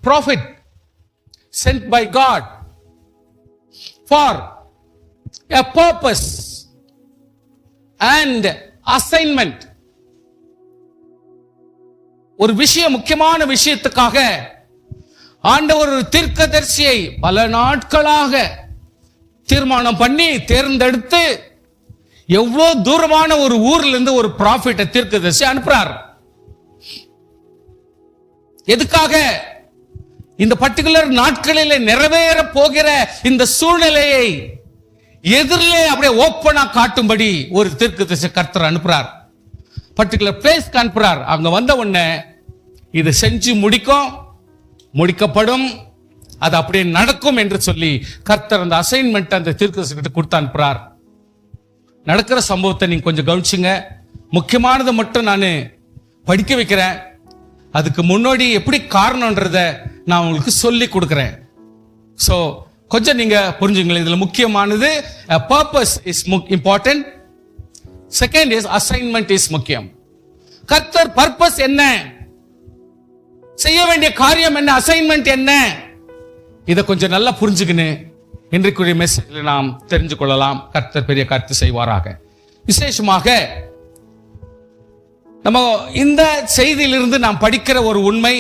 prophet sent by God for a purpose and assignment. ஒரு விஷயம், முக்கியமான விஷயத்துக்காக ஆண்டவர் ஒரு தீர்க்கதரிசியை பல நாட்களாக தீர்மானம் பண்ணி தேர்ந்தெடுத்து எவ்வளவு தூரமான ஒரு ஊர்ல இருந்து ஒரு ப்ராஃபிட்டை தீர்க்கதரிசி அனுப்புறார். எதுக்காக? இந்த பர்டிகுலர் நாட்களில் நிறைவேற போகிற இந்த சூழ்நிலையை எதிரிலே அப்படியே ஓப்பனா காட்டும்படி ஒரு தீர்க்கதரிசி கர்த்தர் அனுப்புறார். பர்டிகுலர் பிளேஸ்க்கு அனுப்புறார். அங்க வந்த உடனே இது செஞ்சு முடிக்கப்படும், அது அப்படியே நடக்கும் என்று சொல்லி கர்த்தர் அந்த அசைன்மெண்ட் அந்த தீர்க்கதரிசி கிட்ட கொடுத்து அனுப்புறார். நடக்கிற சம்பவத்தை நீங்க கொஞ்சம் கவனிச்சுங்க. முக்கியமானதை மட்டும் நான் படிக்க வைக்கிறேன். அதுக்கு முன்னாடி எப்படி காரணம்ன்றத நான் உங்களுக்கு சொல்லி கொடுக்கிறேன். சோ கொஞ்சம் நீங்க புரிஞ்சுங்களேன். இதுல முக்கியமானது purpose is important. Second is assignment is முக்கியம். கர்த்தர் பர்பஸ் என்ன, செய்ய வேண்டிய காரியம் என்ன, அசைன்மெண்ட் என்ன, இதை கொஞ்சம் நல்லா புரிஞ்சுக்கின்னு இன்றைக்குரிய மெசேஜ்ல நாம் தெரிஞ்சு கொள்ளலாம். கர்த்தர் பெரிய கருத்து செய்வாராக. விசேஷமாக நம்ம இந்த செய்தியிலிருந்து நாம் படிக்கிற ஒரு உண்மை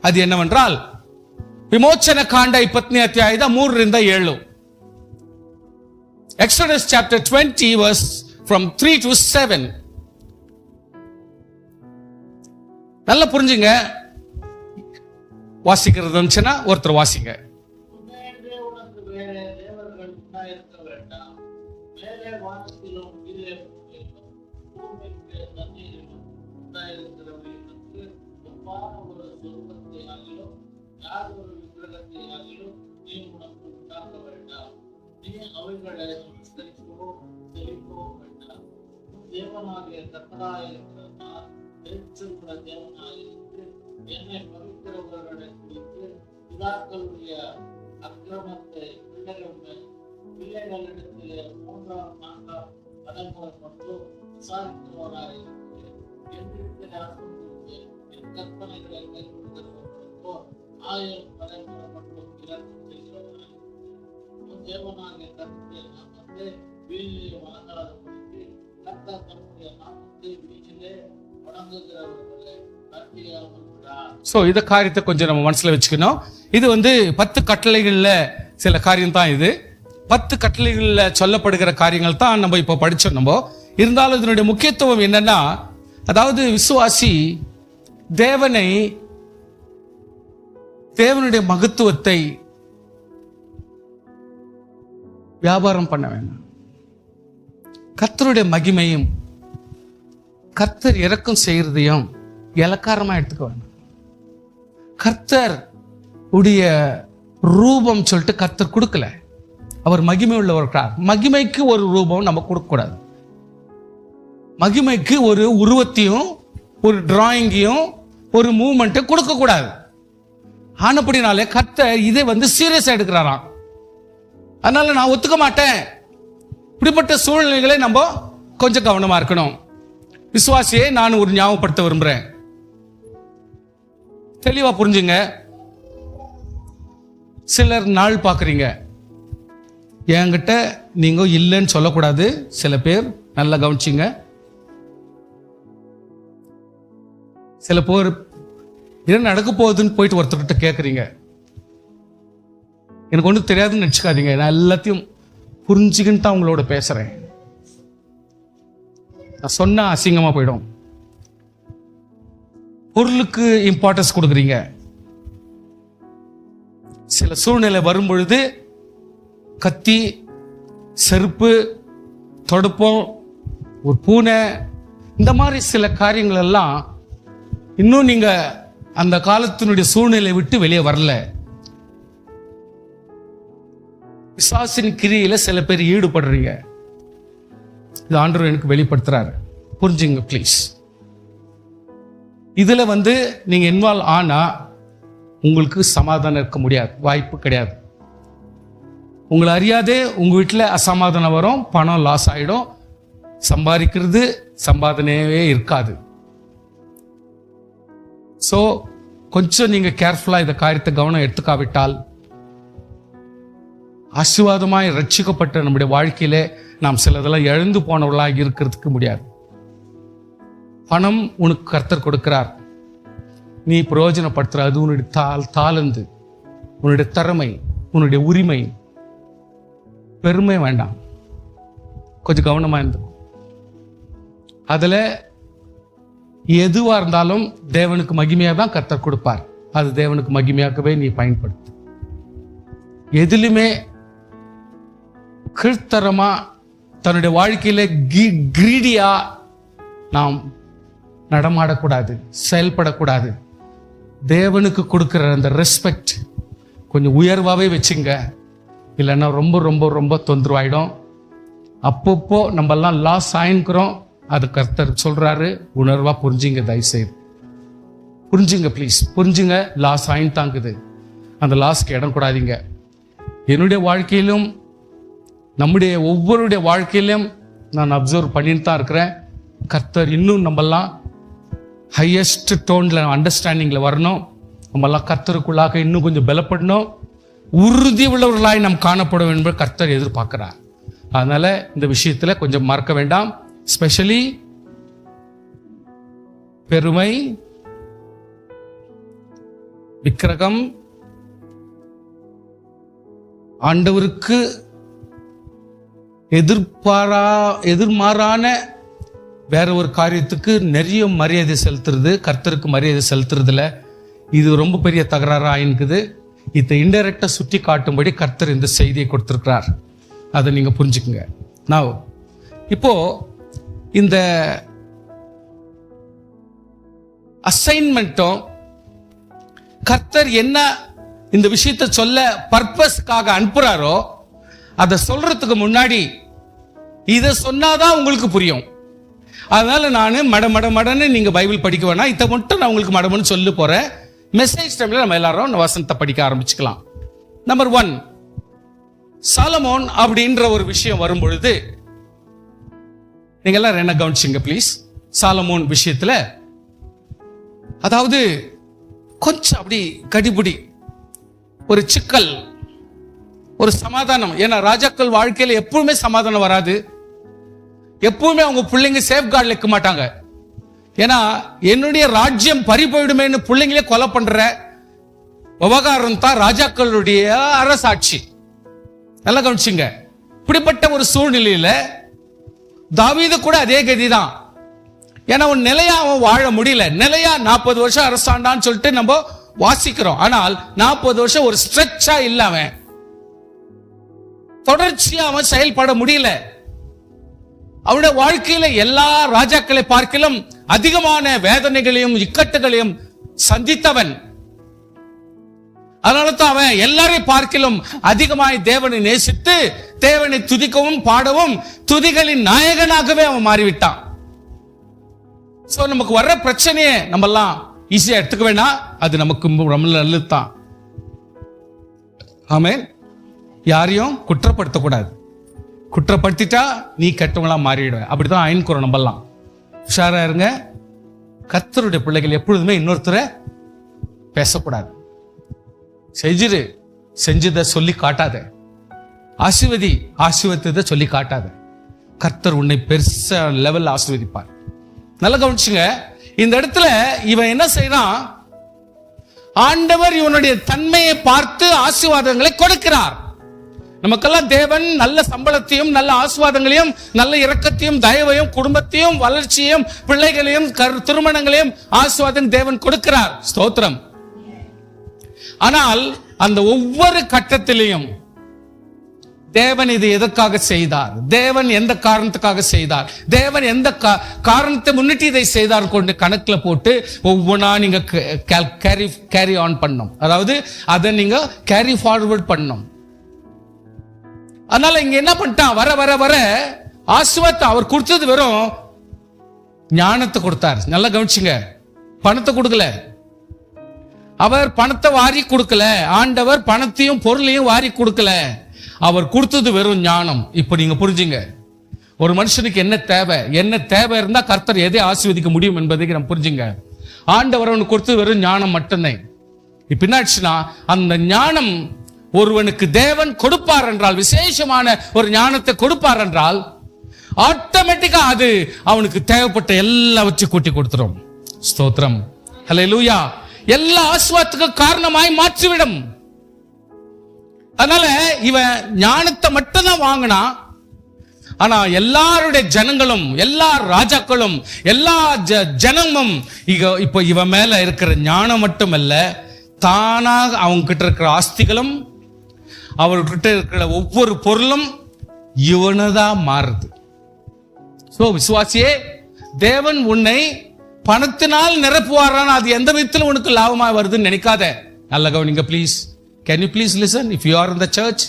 அது என்னவென்றால், விமோச்சன காண்ட 20ನೇ ಅಧ್ಯಾಯದ 3-7. Exodus chapter 20 verse from 3 to 7. நல்லா புரிஞ்சுங்க. வாசிக்கிறது வந்துச்சுன்னா ஒருத்தர் வாசிங்க. தேவனாகிய கர்த்தராயிருக்கிறார், எரிச்சலுள்ள தேவனாயிருந்து என்னை பவித்திரவர்களை குறித்து பிதாக்களுடைய அக்கிரமத்தை பிள்ளைகளிடத்திலே 3-4 தலைமுறை மட்டும் விசாரிக்கிறவராயிருந்து என்றிருக்கிற அன்புக்கு என் கற்பனைகளை கைவிடுகிறவர்களுக்கோ 1000 தலைமுறை மட்டும் இறக்கம் செய்கிறவராயிருந்து தேவனாகிய கர்த்தரை நாம் வந்து வீழிலே வணங்காதபடிக்கு கர்த்தர் தம்முடைய நாமத்தை வீழிலே வணங்குகிறவர்களை கண்டியாமல் விடார். சோ இந்த காரியத்தை கொஞ்சம் நம்ம மனசுல வச்சுக்கணும். இது 10 கட்டளைகள்ல சில காரியம் தான். இது 10 கட்டளைகள்ல சொல்லப்படுகிற காரியங்கள் தான் நம்ம இப்ப படிச்சோம். நம்ம இருந்தாலும் இதனுடைய முக்கியத்துவம் என்னன்னா, அதாவது விசுவாசி தேவனுடைய மகத்துவத்தை வியாபாரம் பண்ண வேண்டாம். கர்த்தருடைய மகிமையும் கர்த்தர் இரக்கம் செய்யறதையும் இலக்காரமா எடுத்துக்க வேண்டாம். கர்த்தர் உடைய ரூபம் சொல்லிட்டு கர்த்தர் கொடுக்கல. அவர் மகிமை உள்ளவர். மகிமைக்கு ஒரு ரூபம் நம்ம கொடுக்க கூடாது. மகிமைக்கு ஒரு உருவத்தையும் ஒரு டிராயிங்கையும் ஒரு மூவ்மெண்ட்டையும் கொடுக்க கூடாது. ஆனப்படினாலே கர்த்தர் இதை சீரியஸா எடுக்கிறாராம். அதனால நான் ஒத்துக்க மாட்டேன். இப்படிப்பட்ட சூழ்நிலைகளை நம்ம கொஞ்சம் கவனமா இருக்கணும். விசுவாசியை நான் ஒரு ஞாபகப்படுத்த விரும்புறேன். தெளிவா புரிஞ்சுங்க. சிலர் நாள் பார்க்குறீங்க. என்கிட்ட நீங்க இல்லைன்னு சொல்லக்கூடாது. சில பேர் நல்லா கவனிச்சிங்க. சில பேர் என்ன நடக்க போகுதுன்னு போயிட்டு ஒருத்தர்கிட்ட கேட்குறீங்க. எனக்கு ஒன்றும் தெரியாதுன்னு நினச்சிக்காதீங்க. நான் எல்லாத்தையும் புரிஞ்சுக்கின்னு தான் உங்களோட பேசுறேன். நான் சொன்னா அசிங்கமா போயிடும். பொருளுக்கு இம்பார்ட்டன்ஸ் கொடுக்குறீங்க. சில சூழ்நிலை வரும் பொழுது கத்தி, செருப்பு, தொடுப்பம், ஒரு பூனை, இந்த மாதிரி சில காரியங்கள் எல்லாம் இன்னும் நீங்க அந்த காலத்தினுடைய சூழ்நிலை விட்டு வெளியே வரல. பிசாசின் கிரியில சில பேர் ஈடுபடுறீங்க. இது ஆண்டவர் எனக்கு வெளிப்படுத்துறாரு. புரிஞ்சுங்க ப்ளீஸ். இதுல நீங்க இன்வால்வ் ஆனா உங்களுக்கு சமாதானம் இருக்க முடியாது, வாய்ப்பு கிடையாது. உங்களை அறியாதே உங்க வீட்டில் அசமாதானம் வரும், பணம் லாஸ் ஆயிடும், சம்பாதிக்கிறது சம்பாதனையே இருக்காது. ஸோ கொஞ்சம் நீங்க கேர்ஃபுல்லா இந்த காரியத்தை கவனம் எடுத்துக்காவிட்டால் ஆசீர்வாதமாய் ரட்சிக்கப்பட்ட நம்முடைய வாழ்க்கையிலே நாம் சிலதெல்லாம் இழந்து போனவர்களாக இருக்கிறதுக்கு முடியாது. பணம் உனக்கு கர்த்தர் கொடுக்கிறார், நீ பிரயோஜனப்படுத்துற, அது உன்னுடைய தாளந்து, உன்னுடைய திறமை, உன்னுடைய உரிமை. பெருமை வேண்டாம், கொஞ்சம் கவனமா இருந்து. அதுல எதுவா இருந்தாலும் தேவனுக்கு மகிமையா தான் கர்த்தர் கொடுப்பார். அது தேவனுக்கு மகிமையாகவே நீ பயன்படுத்து. எதிலுமே கீழ்த்தரமா தன்னுடைய வாழ்க்கையில கிரீடியா நாம் நடமாடக்கூடாது, செயல்படக்கூடாது. தேவனுக்கு கொடுக்கிற அந்த ரெஸ்பெக்ட் கொஞ்சம் உயர்வாகவே வச்சுங்க, இல்லைன்னா ரொம்ப ரொம்ப ரொம்ப தொந்தரவாயிடும். அப்பப்போ நம்மெல்லாம் லாஸ் ஆயின்கிறோம், அது கர்த்தர் சொல்றாரு, உணர்வா புரிஞ்சுங்க, தயவுசெய்து புரிஞ்சுங்க, ப்ளீஸ் புரிஞ்சுங்க. லாஸ் ஆயின் தாங்குது, அந்த லாஸ்க்கு இடம் கூடாதீங்க. என்னுடைய வாழ்க்கையிலும் நம்முடைய ஒவ்வொருடைய வாழ்க்கையிலும் நான் அப்சர்வ் பண்ணிட்டு தான் இருக்கிறேன். கர்த்தர் இன்னும் நம்மெல்லாம் ஹையஸ்ட் டோன்ல அண்டர்ஸ்டாண்டிங்ல வரணும். நம்மெல்லாம் கர்த்தருக்குள்ளாக இன்னும் கொஞ்சம் பலப்படணும், உறுதி உள்ளவர்களாய் நாம் காணப்படும் என்பது கர்த்தர் எதிர்பார்க்கிறார். அதனால இந்த விஷயத்துல கொஞ்சம் மறக்க வேண்டாம். ஸ்பெஷலி பெருமை, விக்கிரகம், ஆண்டவருக்கு எதிர்மாறான வேற ஒரு காரியத்துக்கு நிறைய மரியாதை செலுத்துறது, கர்த்தருக்கு மரியாதை செலுத்துறதுல இது ரொம்ப பெரிய தகராறு ஆயின்குது. இதை இன்டைரக்டா சுட்டி காட்டும்படி கர்த்தர் இந்த செய்தியை கொடுத்திருக்கிறார். அதை நீங்க புரிஞ்சுக்குங்க. நான் இப்போ இந்த அசைன்மெண்ட்டும் கர்த்தர் என்ன இந்த விஷயத்தை சொல்ல பர்பஸ்க்காக அனுப்புறாரோ அதை சொல்றதுக்கு முன்னாடி இதை சொன்னாதான் உங்களுக்கு புரியும். அதனால நான் மடன்னு நீங்க பைபிள் படிக்க வேணாம், இதை மட்டும் நான் உங்களுக்கு மடமன்னு சொல்லி போறேன். மெசேஜ் டைம்ல நம்ம எல்லாரும் வசனத்தை படிக்க ஆரம்பிச்சுக்கலாம். நம்பர் 1, சாலமோன் அப்படின்ற ஒரு விஷயம் வரும் பொழுது நீங்க எல்லாரும் என்ன கவனிச்சிங்க ப்ளீஸ். சாலமோன் விஷயத்துல அதாவது கொஞ்சம் அப்படி கடிபிடி, ஒரு சிக்கல், ஒரு சமாதானம். ஏன்னா ராஜாக்கள் வாழ்க்கையில எப்பவுமே சமாதானம் வராது. எப்பவுமே அவங்க பிள்ளைங்க சேஃப் கார்டில் இருக்க மாட்டாங்க. ஏன்னா என்னுடைய ராஜ்யம் பறி போயிடுமேன்னு பிள்ளைங்களே கொலை பண்ற விவகாரம் தான் ராஜாக்களுடைய அரசாட்சி. நல்லா கவனிச்சுங்க. இப்படிப்பட்ட ஒரு சூழ்நிலையில தாவீது கூட அதே கதிதான். ஏன்னா அவன் நிலையா அவன் வாழ முடியல. நிலையா 40 வருஷம் அரசாண்டான்னு சொல்லிட்டு நம்ம வாசிக்கிறோம். ஆனால் 40 வருஷம் ஒரு ஸ்ட்ரெச்சா இல்ல, அவன் தொடர்ச்சியா அவன் செயல்பட முடியல. அவனுடைய வாழ்க்கையில எல்லா ராஜாக்களை பார்க்கிலும் அதிகமான வேதனைகளையும் இக்கட்டுகளையும் சந்தித்தவன். அதனால தான் அவன் எல்லாரையும் பார்க்கிலும் அதிகமாய் தேவனை நேசித்து தேவனை துதிக்கவும் பாடவும் துதிகளின் நாயகனாகவே அவன் மாறிவிட்டான். சோ நமக்கு வர்ற பிரச்சனையை நம்ம எல்லாம் ஈஸியா எடுத்துக்க வேண்டாம், அது நமக்கு ரொம்ப நல்லதுதான். ஆமென். யாரையும் குற்றப்படுத்தக்கூடாது. குற்றப்படுத்திட்டா நீ கெட்டவங்களா மாறிடுவேன். அப்படிதான் ஐன்குறோம். நம்ம எல்லாம் உஷாரா இருங்க. கர்த்தருடைய பிள்ளைகள் எப்பொழுதுமே இன்னொருத்தரை பேசக்கூடாது. செஞ்சதை சொல்லி காட்டாத, ஆசீர்வதித்ததை சொல்லி காட்டாத. கர்த்தர் உன்னை பெருசா லெவல் ஆசீர்வதிப்பார். நல்லா கவனிச்சுங்க. இந்த இடத்துல இவன் என்ன செய்யறான், ஆண்டவர் இவனுடைய தன்மையை பார்த்து ஆசீர்வாதங்களை கொடுக்கிறார். நமக்கெல்லாம் தேவன் நல்ல சம்பளத்தையும் நல்ல ஆசீர்வாதங்களையும் நல்ல இரக்கத்தையும் தயவையும் குடும்பத்தையும் வளர்ச்சியையும் பிள்ளைகளையும் திருமணங்களையும் ஆசீர்வாதம் தேவன் கொடுக்கிறார். ஸ்தோத்திரம். ஆனால் அந்த ஒவ்வொரு கட்டத்திலையும் தேவன் இது எதற்காக செய்தார், தேவன் எந்த காரணத்துக்காக செய்தார், தேவன் எந்த காரணத்தை முன்னிட்டு இதை செய்தார் கொண்டு கணக்குல போட்டு ஒவ்வொன்றா நீங்க கேரி ஆன் பண்ணணும். அதாவது அதை நீங்க கேரி ஃபார்வர்ட் பண்ணணும். அதனால இங்க என்ன பண்ணிட்டான், வர வர வர ஆசீர்வாதத்தை அவர் கொடுத்தது வெறும் ஞானத்தை கொடுத்தார். நல்லா கவனிச்சுங்க. பணத்தை கொடுக்கல, அவர் பணத்தை வாரி கொடுக்கல. ஆண்டவர் பணத்தையும் பொருளையும் வாரி கொடுக்கல, அவர் கொடுத்தது வெறும் ஞானம். இப்ப நீங்க புரிஞ்சுங்க, ஒரு மனுஷனுக்கு என்ன தேவை இருந்தா கர்த்தர் எதை ஆசீர்வதிக்க முடியும் என்பதை நம்ம புரிஞ்சுங்க. ஆண்டவர் அவனுக்கு கொடுத்து வெறும் ஞானம் மட்டும்தான். இப்ப என்னாச்சுன்னா, அந்த ஞானம் ஒருவனுக்கு தேவன் கொடுப்பார் என்றால், விசேஷமான ஒரு ஞானத்தை கொடுப்பார் என்றால், ஆட்டோமேட்டிக்கா அது அவனுக்கு தேவைப்பட்ட எல்லாவற்றையும் கூட்டி கொடுத்துரும். ஸ்தோத்திரம், ஹல்லேலூயா. எல்லா ஆசீர்வாதத்துக்கும் காரணமாய் மாற்றிவிடும். அதனால இவன் ஞானத்தை மட்டும் தான் வாங்கினா. ஆனா எல்லாருடைய ஜனங்களும், எல்லா ராஜாக்களும், எல்லா ஜனமும் இப்போ இவன் மேல இருக்கிற ஞானம் மட்டும் அல்ல, தானாக அவங்க கிட்ட இருக்கிற ஆஸ்திகளும் அவர்கிட்ட இருக்கிற ஒவ்வொரு பொருளும் இவனதான் மாறுது. சோ விசுவாசியே, தேவன் உன்னை பணத்தினால் நிரப்புவாரான அது எந்த விதத்தில் உனக்கு லாபமா வருதுன்னு நினைக்காத. நல்ல கவனிங்க please. Can you please listen? If you are in the church,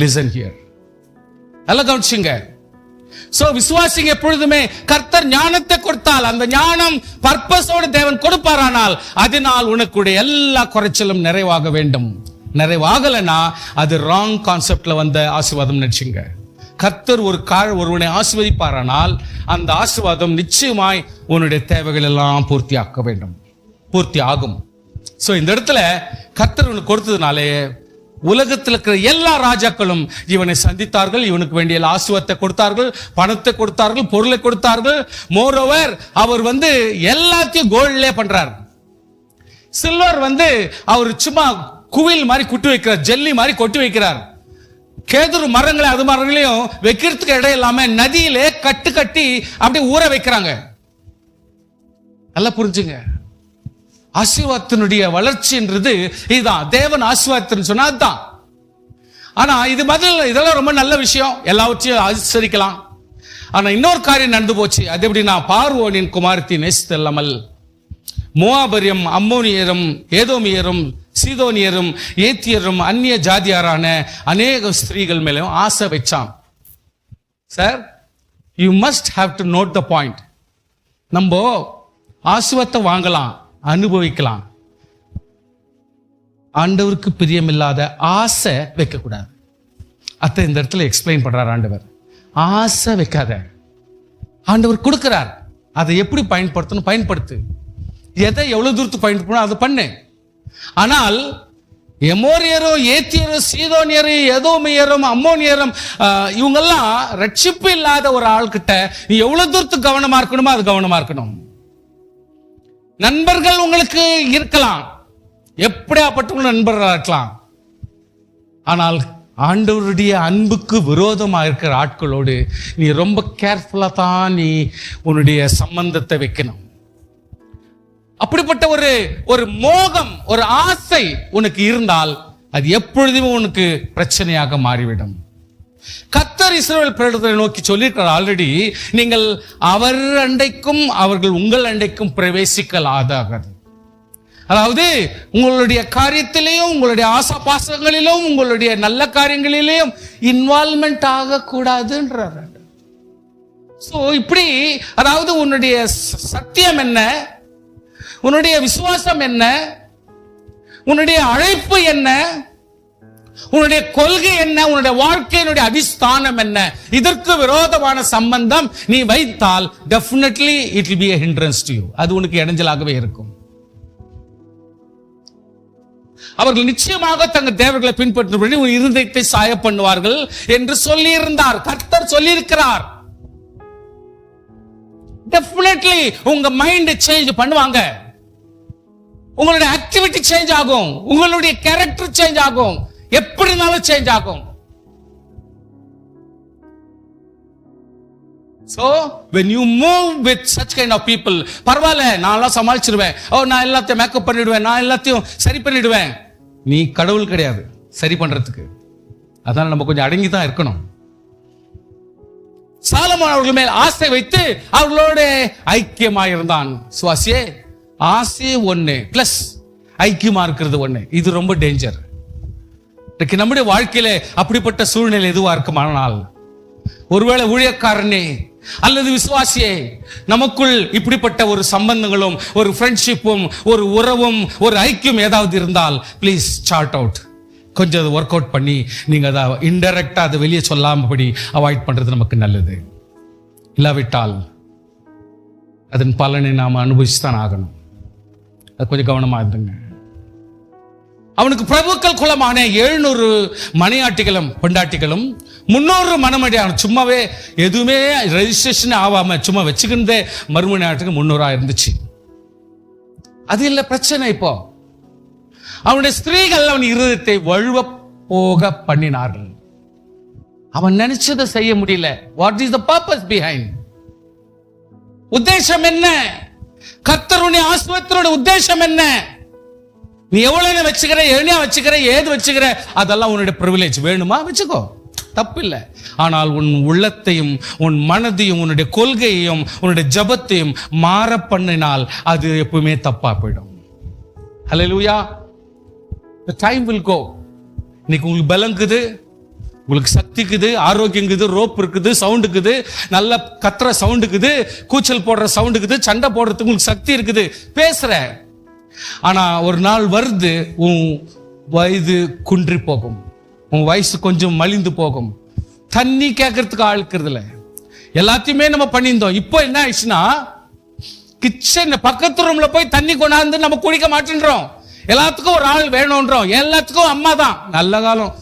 listen here. நல்ல கவனிச்சுங்க. சோ விசுவாசிங்க எப்பொழுதுமே கர்த்தர் ஞானத்தை கொடுத்தால், அந்த ஞானம் பர்பஸோடு தேவன் கொடுப்பாரானால், அதனால் உனக்குடைய எல்லா குறைச்சலும் நிறைவாக வேண்டும். நிறைவாகலனா அது ராங் கான்செப்ட்ல வந்த ஆசீர்வாதம் நினைச்சுங்க. கர்த்தர் ஒருவனை ஆசீர்வதிப்பாரானால் அந்த ஆசீர்வாதம் நிச்சயமாய் உன்னுடைய தேவைகள் எல்லாம் பூர்த்தி ஆகும். சோ இந்த இடத்துல கர்த்தர் உனக்கு கொடுத்ததுனாலே உலகத்தில் இருக்கிற எல்லா ராஜாக்களும் இவனை சந்தித்தார்கள், இவனுக்கு வேண்டிய ஆசீர்வாதத்தை கொடுத்தார்கள், பணத்தை கொடுத்தார்கள், பொருளை கொடுத்தார்கள். மோரோவர் அவர் எல்லாத்தையும் கோல்ட்லயே பண்றார். சில்வர் அவர் சும்மா குவில் மாதிரி குட்டி வைக்கிறார், ஜெல்லி மாதிரி கொட்டி வைக்கிறார். கேதுரு மரங்களை அது மரங்களையும் வைக்கிறதுக்கு இடம் இல்லாம நதியிலே கட்டி அப்படியே ஊற வைக்கிறாங்க. நல்லா புரிஞ்சுங்க. ஆசீர்வாதத்தினுடைய வளர்ச்சின்றது இதுதான். தேவன் ஆசீர்வாதத்தின்னு சொன்னா அதுதான். ஆனா இதெல்லாம் ரொம்ப நல்ல விஷயம், எல்லாவற்றையும் ஆசீர்வதிக்கலாம். ஆனா இன்னொரு காரியம் நடந்து போச்சு. அது எப்படின்னா, பார்வோனின் குமாரத்தி நேசித்தல்லாமல் மோவாபரியம், அம்மோனியரும், ஏதோமியரும், சீதோனியரும், ஏத்தியரும், அந்நிய ஜாதியாரான அநேக ஸ்திரீகள் மேலும் ஆசை வச்சான். Sir, you must have to note the point. நம்ம ஆசீர்வாதத்தை வாங்கலாம், அனுபவிக்கலாம். ஆண்டவருக்கு பிரியமில்லாத ஆசை வைக்க கூடாது. அத்தை இந்த இடத்துல எக்ஸ்பிளைன் பண்றார் ஆண்டவர். ஆசை வைக்காத. ஆண்டவர் கொடுக்கிறார், அதை எப்படி பயன்படுத்தணும் பயன்படுத்து. எதை எவ்வளவு தூரத்துக்கு பயன்படுத்தணும் அதை பண்ணு. ஆனால் எமோரியரும், ஏத்தியரும், சீதோனியரும், ஏதோமியரும், அம்மோனியரும், இவங்கெல்லாம் ரட்சிப்பு இல்லாத ஒரு ஆள்கிட்ட நீ எவ்வளவு தூரத்துக்கு கவனமா இருக்கணுமோ அது கவனமா இருக்கணும். நண்பர்கள் உங்களுக்கு இருக்கலாம், எப்படியாப்பட்ட நண்பர்களாக இருக்கலாம். ஆனால் ஆண்டவருடைய அன்புக்கு விரோதமாக இருக்கிற ஆட்களோடு நீ ரொம்ப கேர்ஃபுல்லா தான் நீ உன்னுடைய சம்பந்தத்தை வைக்கணும். அப்படிப்பட்ட ஒரு மோகம், ஒரு ஆசை உனக்கு இருந்தால் அது எப்பொழுதுமே உனக்கு பிரச்சனையாக மாறிவிடும். கர்த்தர் இஸ்ரவேல் பிரேதத்தை நோக்கி சொல்லியிருக்கிறார் ஆல்ரெடி, நீங்கள் அவர் அண்டைக்கும் அவர்கள் உங்கள் அண்டைக்கும் பிரவேசிக்கலாகாது. அதாவது உங்களுடைய காரியத்திலேயும், உங்களுடைய ஆசா பாசங்களிலும், உங்களுடைய நல்ல காரியங்களிலேயும் இன்வால்மெண்ட் ஆகக்கூடாதுன்றார். சோ இப்படி, அதாவது உன்னுடைய சத்தியம் என்ன, உன்னுடைய விசுவாசம் என்ன, உன்னுடைய அழைப்பு என்ன, உன்னுடைய கொள்கை என்ன, உன்னுடைய வாழ்க்கையினுடைய அதிஷ்டானம் என்ன, இதற்கு விரோதமான சம்பந்தம் நீ வைத்தால் definitely it will be a hindrance to you. அது உனக்கு இடைஞ்சலாகவே இருக்கும். அவர்கள் நிச்சயமாக தங்கள் தேவர்களை பின்பற்றும்படி உன் இருதயத்தை சாய பண்ணுவார்கள் என்று சொல்லி இருந்தார். கர்த்தர் சொல்லி இருக்கிறார். டெஃபினெட்லி உங்க மைண்ட் சேஞ்ச் பண்ணுவாங்க, உங்களுடைய ஆக்டிவிட்டி சேஞ்ச் ஆகும், உங்களுடைய கேரக்டர் சேஞ்ச் ஆகும், எப்படினாலும் சேஞ்ச் ஆகும். So when you move with such kind of people, பரவாயில்ல நான் எல்லாம் சமாளிச்சிருவேன், நான் எல்லாத்தையும் மேக்கப் பண்ணிடுவேன், நான் எல்லாத்தையும் சரி பண்ணிடுவேன். நீ கடவுள் கிடையாது சரி பண்றதுக்கு. அதனால நம்ம கொஞ்சம் அடங்கி தான் இருக்கணும். சாலமோன் அவர்கள் மேல் ஆசை வைத்து அவர்களோட ஐக்கியமாயிருந்தான். சுவாசியே, ஆசை ஒண்ணு பிளஸ் ஐக்கியமா இருக்கிறது ஒண்ணு, இது ரொம்ப டேஞ்சர். நம்முடைய வாழ்க்கையில அப்படிப்பட்ட சூழ்நிலை எதுவா இருக்குமானால், ஒருவேளை ஊழியக்காரனே அல்லது விசுவாசியே, நமக்குள் இப்படிப்பட்ட ஒரு சம்பந்தங்களும், ஒரு ஃப்ரெண்ட்ஷிப்பும், ஒரு உறவும், ஒரு ஐக்கியம் ஏதாவது இருந்தால் ப்ளீஸ் சார்ட் அவுட். கொஞ்சம் அதை ஒர்க் அவுட் பண்ணி நீங்க அதை இன்டைரக்டா அதை வெளியே சொல்லாமபடி அவாய்ட் பண்றது நமக்கு நல்லது. இல்லாவிட்டால் அதன் பலனை நாம் அனுபவிச்சுதான் ஆகணும். அது கொஞ்சம் கவனமா இருந்துங்க. அவனுக்கு பிரபுக்கள் குலமான 700 மனையாட்டிகளும் பொண்டாட்டிகளும் 300 மணமடியான, சும்மாவே எதுவுமே ரெஜிஸ்ட்ரேஷன் ஆகாம சும்மா வச்சுக்கிட்டே மறுமனையாட்டுக்கு 300 இருந்துச்சு. அது இல்ல பிரச்சனை. இப்போ அவனுடைய ஸ்திரீகள் அவன் இருதயத்தை வழுவ போக பண்ணினார்கள். அவன் நினைச்சதை செய்ய முடியல. What is the purpose behind? உத்தேசம் என்ன? கர்த்தருடைய ஆசீர்வாதத்தோட உத்தேசம் என்ன? நீ எவ்வளவு வச்சுக்கிற, என்ன வச்சுக்கிற, ஏது வச்சுக்கிற, அதெல்லாம் உன்னுடைய பிரிவிலேஜ். வேணுமா வச்சுக்கோ, தப்பு இல்லை. ஆனால் உன் உள்ளத்தையும் உன் மனதையும் உன்னுடைய கொள்கையையும் உன்னுடைய ஜபத்தையும் மாற பண்ணினால் அது எப்பவுமே தப்பா போயிடும். ஹல்லேலூயா. The time will go. இன்னைக்கு உங்களுக்கு பலங்குது, உங்களுக்கு சக்திக்குது, ஆரோக்கியங்குது, ரோப் இருக்குது, சவுண்டுக்குது, நல்ல கத்துற சவுண்டுக்குது, கூச்சல் போடுற சவுண்டுக்குது, சண்டை போடுறதுக்கு உங்களுக்கு சக்தி இருக்குது, பேசுற. ஆனா ஒரு நாள் வருது, உன் வயது குன்றி போகும், உன் வயசு கொஞ்சம் மலிந்து போகும். தண்ணி கேட்கறதுக்கு ஆளுக்கிறது இல்லை. எல்லாத்தையுமே நம்ம பண்ணியிருந்தோம். இப்போ என்ன ஆயிடுச்சுன்னா, கிச்சன் பக்கத்து ரூம்ல போய் தண்ணி கொண்டாந்து நம்ம குடிக்க மாட்டேன்றோம். எல்லாத்துக்கும் ஒரு ஆள் வேணும்ன்றோம். எல்லாத்துக்கும் அம்மா தான். நல்ல காலம்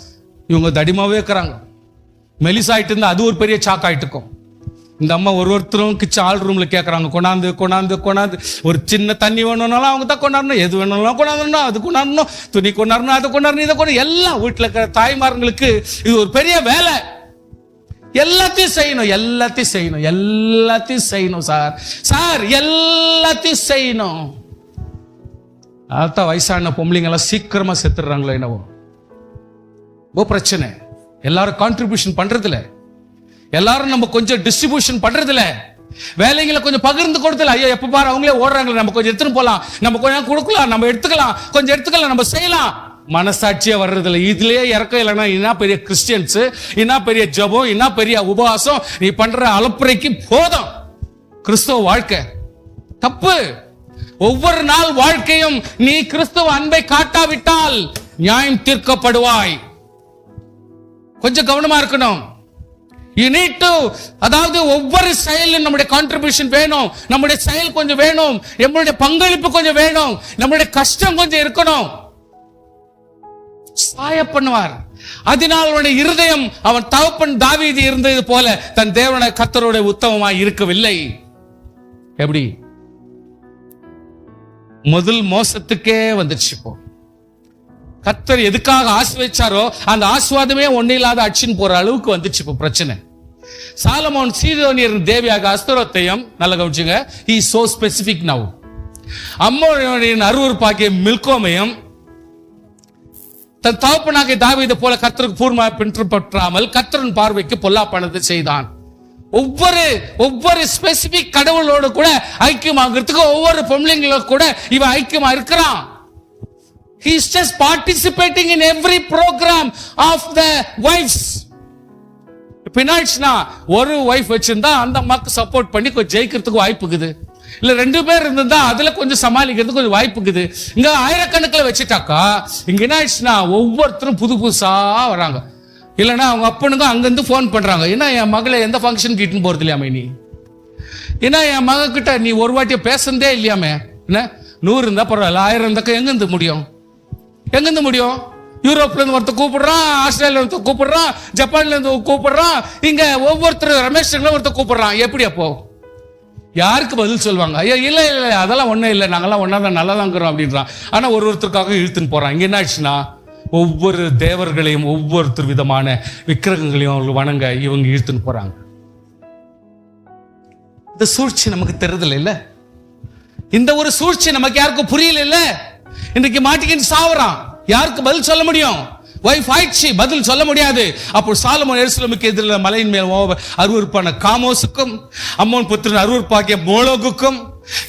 இவங்க தடிமாவே இருக்கிறாங்க. மெலிசாயிட்டு இருந்தா அது ஒரு பெரிய சாக்காயிட்டு இருக்கும். இந்த அம்மா ஒருத்தரும் கிச்சன் ஆள் ரூம்ல கேட்கறாங்க, கொண்டாந்து கொண்டாந்து கொண்டாந்து. ஒரு சின்ன தண்ணி வேணும்னாலும் அவங்க தான் கொண்டாடணும், எது வேணும்னாலும் கொண்டாடணும், அது கொண்டாடணும், துணி கொண்டாடணும், அதை கொண்டாடணும், இதை கொண்டு எல்லாம் வீட்டில் இருக்கிற தாய்மார்களுக்கு இது ஒரு பெரிய வேலை. எல்லாத்தையும் செய்யணும், எல்லாத்தையும் செய்யணும், எல்லாத்தையும் செய்யணும் சார், சார் எல்லாத்தையும் செய்யணும். அதான் வயசான பொம்பளைங்க எல்லாம் சீக்கிரமா செத்துடுறாங்களோ என்னவோ. பிரச்சனை. எல்லாரும் கான்ட்ரிபியூஷன் பண்றதுல, எல்லாரும் நம்ம கொஞ்சம் டிஸ்ட்ரிபியூஷன் பண்றதுல, வேலைகளை கொஞ்சம் பகிர்ந்து கொடுத்துல. ஐயோ எப்ப பாரு அவங்களே ஓடுறாங்களே, நம்ம கொஞ்சம் எடுத்துன்னு போலாம், நம்ம கொஞ்சம் கொடுக்கலாம், நம்ம எடுத்துக்கலாம், கொஞ்சம் எடுத்துக்கலாம், நம்ம செய்யலாம். மனசாட்சியே வர்றதில்ல. இதுலயே இறக்கம் இல்லைன்னா என்ன பெரிய கிறிஸ்டியன்ஸ், என்ன பெரிய ஜபம், என்ன பெரிய உபவாசம், நீ பண்ற அலப்புறைக்கு போதும். கிறிஸ்தவ வாழ்க்கை தப்பு. ஒவ்வொரு நாள் வாழ்க்கையும் நீ கிறிஸ்தவ அன்பை காட்டாவிட்டால் நியாயம் தீர்க்கப்படுவாய். கொஞ்சம் கவனமா இருக்கணும். You need to, அதாவது ஒவ்வொரு செயலும் நம்முடைய கான்ட்ரிபியூஷன் வேணும், நம்முடைய செயல் கொஞ்சம் வேணும், நம்முடைய பங்களிப்பு கொஞ்சம் வேணும், நம்முடைய கஷ்டம் கொஞ்சம் இருக்கணும். சாய பண்ணுவார். அதனால் அவனுடைய இருதயம் அவன் தகப்பன் தாவீது இருந்தது போல தன் தேவனுடைய கர்த்தரோட உத்தமமாய் இருக்கவில்லை. எப்படி? முதல் மோசத்துக்கே வந்துச்சு. இப்போ கர்த்தர் எதுக்காக ஆசீர்வதிச்சாரோ அந்த ஆசீர்வாதமே ஒண்ணு இல்லாத அடிச்சுன்னு போற அளவுக்கு வந்துச்சு இப்போ பிரச்சனை. சாலமோன் சீதோனியர் தேவியாக அஸ்தரோத்தையும் நல்ல கவனிச்சுங்க. he is so specific now. அம்மோனியரின் அருவருப்பாகிய மில்கோமையும் தன் தகப்பனாகிய தாவீது போல கர்த்தருக்கு பூர்ணமாக பின்பற்றாமல் கர்த்தரின் பார்வைக்கு பொல்லாப்பானதை செய்தான். ஒவ்வொரு ஸ்பெசிபிக் கடவுளோடு கூட ஐக்கியமாகிறதுக்கு ஒவ்வொரு பொம்பளைங்களோட கூட இவன் ஐக்கியமா இருக்கிறான். He is just participating in every program of the wives. பின்னாடினா ஒரு வைஃப் வச்சிருந்தா அந்த அம்மாக்கு சப்போர்ட் பண்ணி கொஞ்சம் ஜெயிக்கிறதுக்கு வாய்ப்பு இருக்குது. இல்ல 2 பேர் இருந்தா அதுல கொஞ்சம் சமாளிக்கிறதுக்கு கொஞ்சம் வாய்ப்பு இருக்குது. இங்க ஆயிரக்கணக்கில் வச்சுட்டாக்கா இங்க என்ன ஆயிடுச்சுன்னா ஒவ்வொருத்தரும் புதுசா வராங்க. இல்லைன்னா அவங்க அப்பனுங்க அங்கிருந்து போன் பண்றாங்க, ஏன்னா என் மகளை எந்த ஃபங்க்ஷனுக்கு இட்டுன்னு போறது இல்லையாமே, நீ ஏன்னா என் மக கிட்ட நீ ஒரு வாட்டியை பேசுறதே இல்லையாமே, என்ன 100 இருந்தா பரவாயில்ல, 1000 இருந்தாக்கா எங்கிருந்து முடியும்? எங்கிருந்து முடியும்? யூரோப்ல இருந்து ஒருத்தர் கூப்பிடுறான், ஆஸ்திரேலியா ஒருத்தர் கூப்பிடுறான், ஜப்பான்ல இருந்து கூப்பிடுறான், இங்க ஒவ்வொருத்தர் ரமேஷ் ஒருத்தர் கூப்பிடுறான். எப்படி அப்போ யாருக்கு பதில் சொல்லுவாங்க? ஐயா இல்ல இல்ல அதெல்லாம் ஒண்ணும் இல்லை, நாங்கெல்லாம் ஒன்னா தான் நல்லா தாங்கிறோம் அப்படின்றான். ஆனா ஒருத்தருக்காக இழுத்துன்னு போறான். இங்க என்ன ஆச்சுன்னா ஒவ்வொரு தேவர்களையும் ஒவ்வொருத்தர் விதமான விக்கிரகங்களையும் அவர்கள் வணங்க இவங்க இழுத்துன்னு போறாங்க. இந்த சூழ்ச்சி நமக்கு தெரிதல இல்ல, இந்த ஒரு சூழ்ச்சி நமக்கு யாருக்கும் புரியல இல்ல. இன்னைக்கு மாட்டிக்கிட்டு சாவறான். யாருக்கு பதில் சொல்ல முடியும்? வைஃப் ஆயிடுச்சு, பதில் சொல்ல முடியாது. அப்போ சாலமோன் எருசலேமுக்கு எதிரில் மலையின் மேல் அருவருப்பான காமோசுக்கும் அம்மோன் புத்திரன் அருவருப்பாகிய மோளோகுக்கும்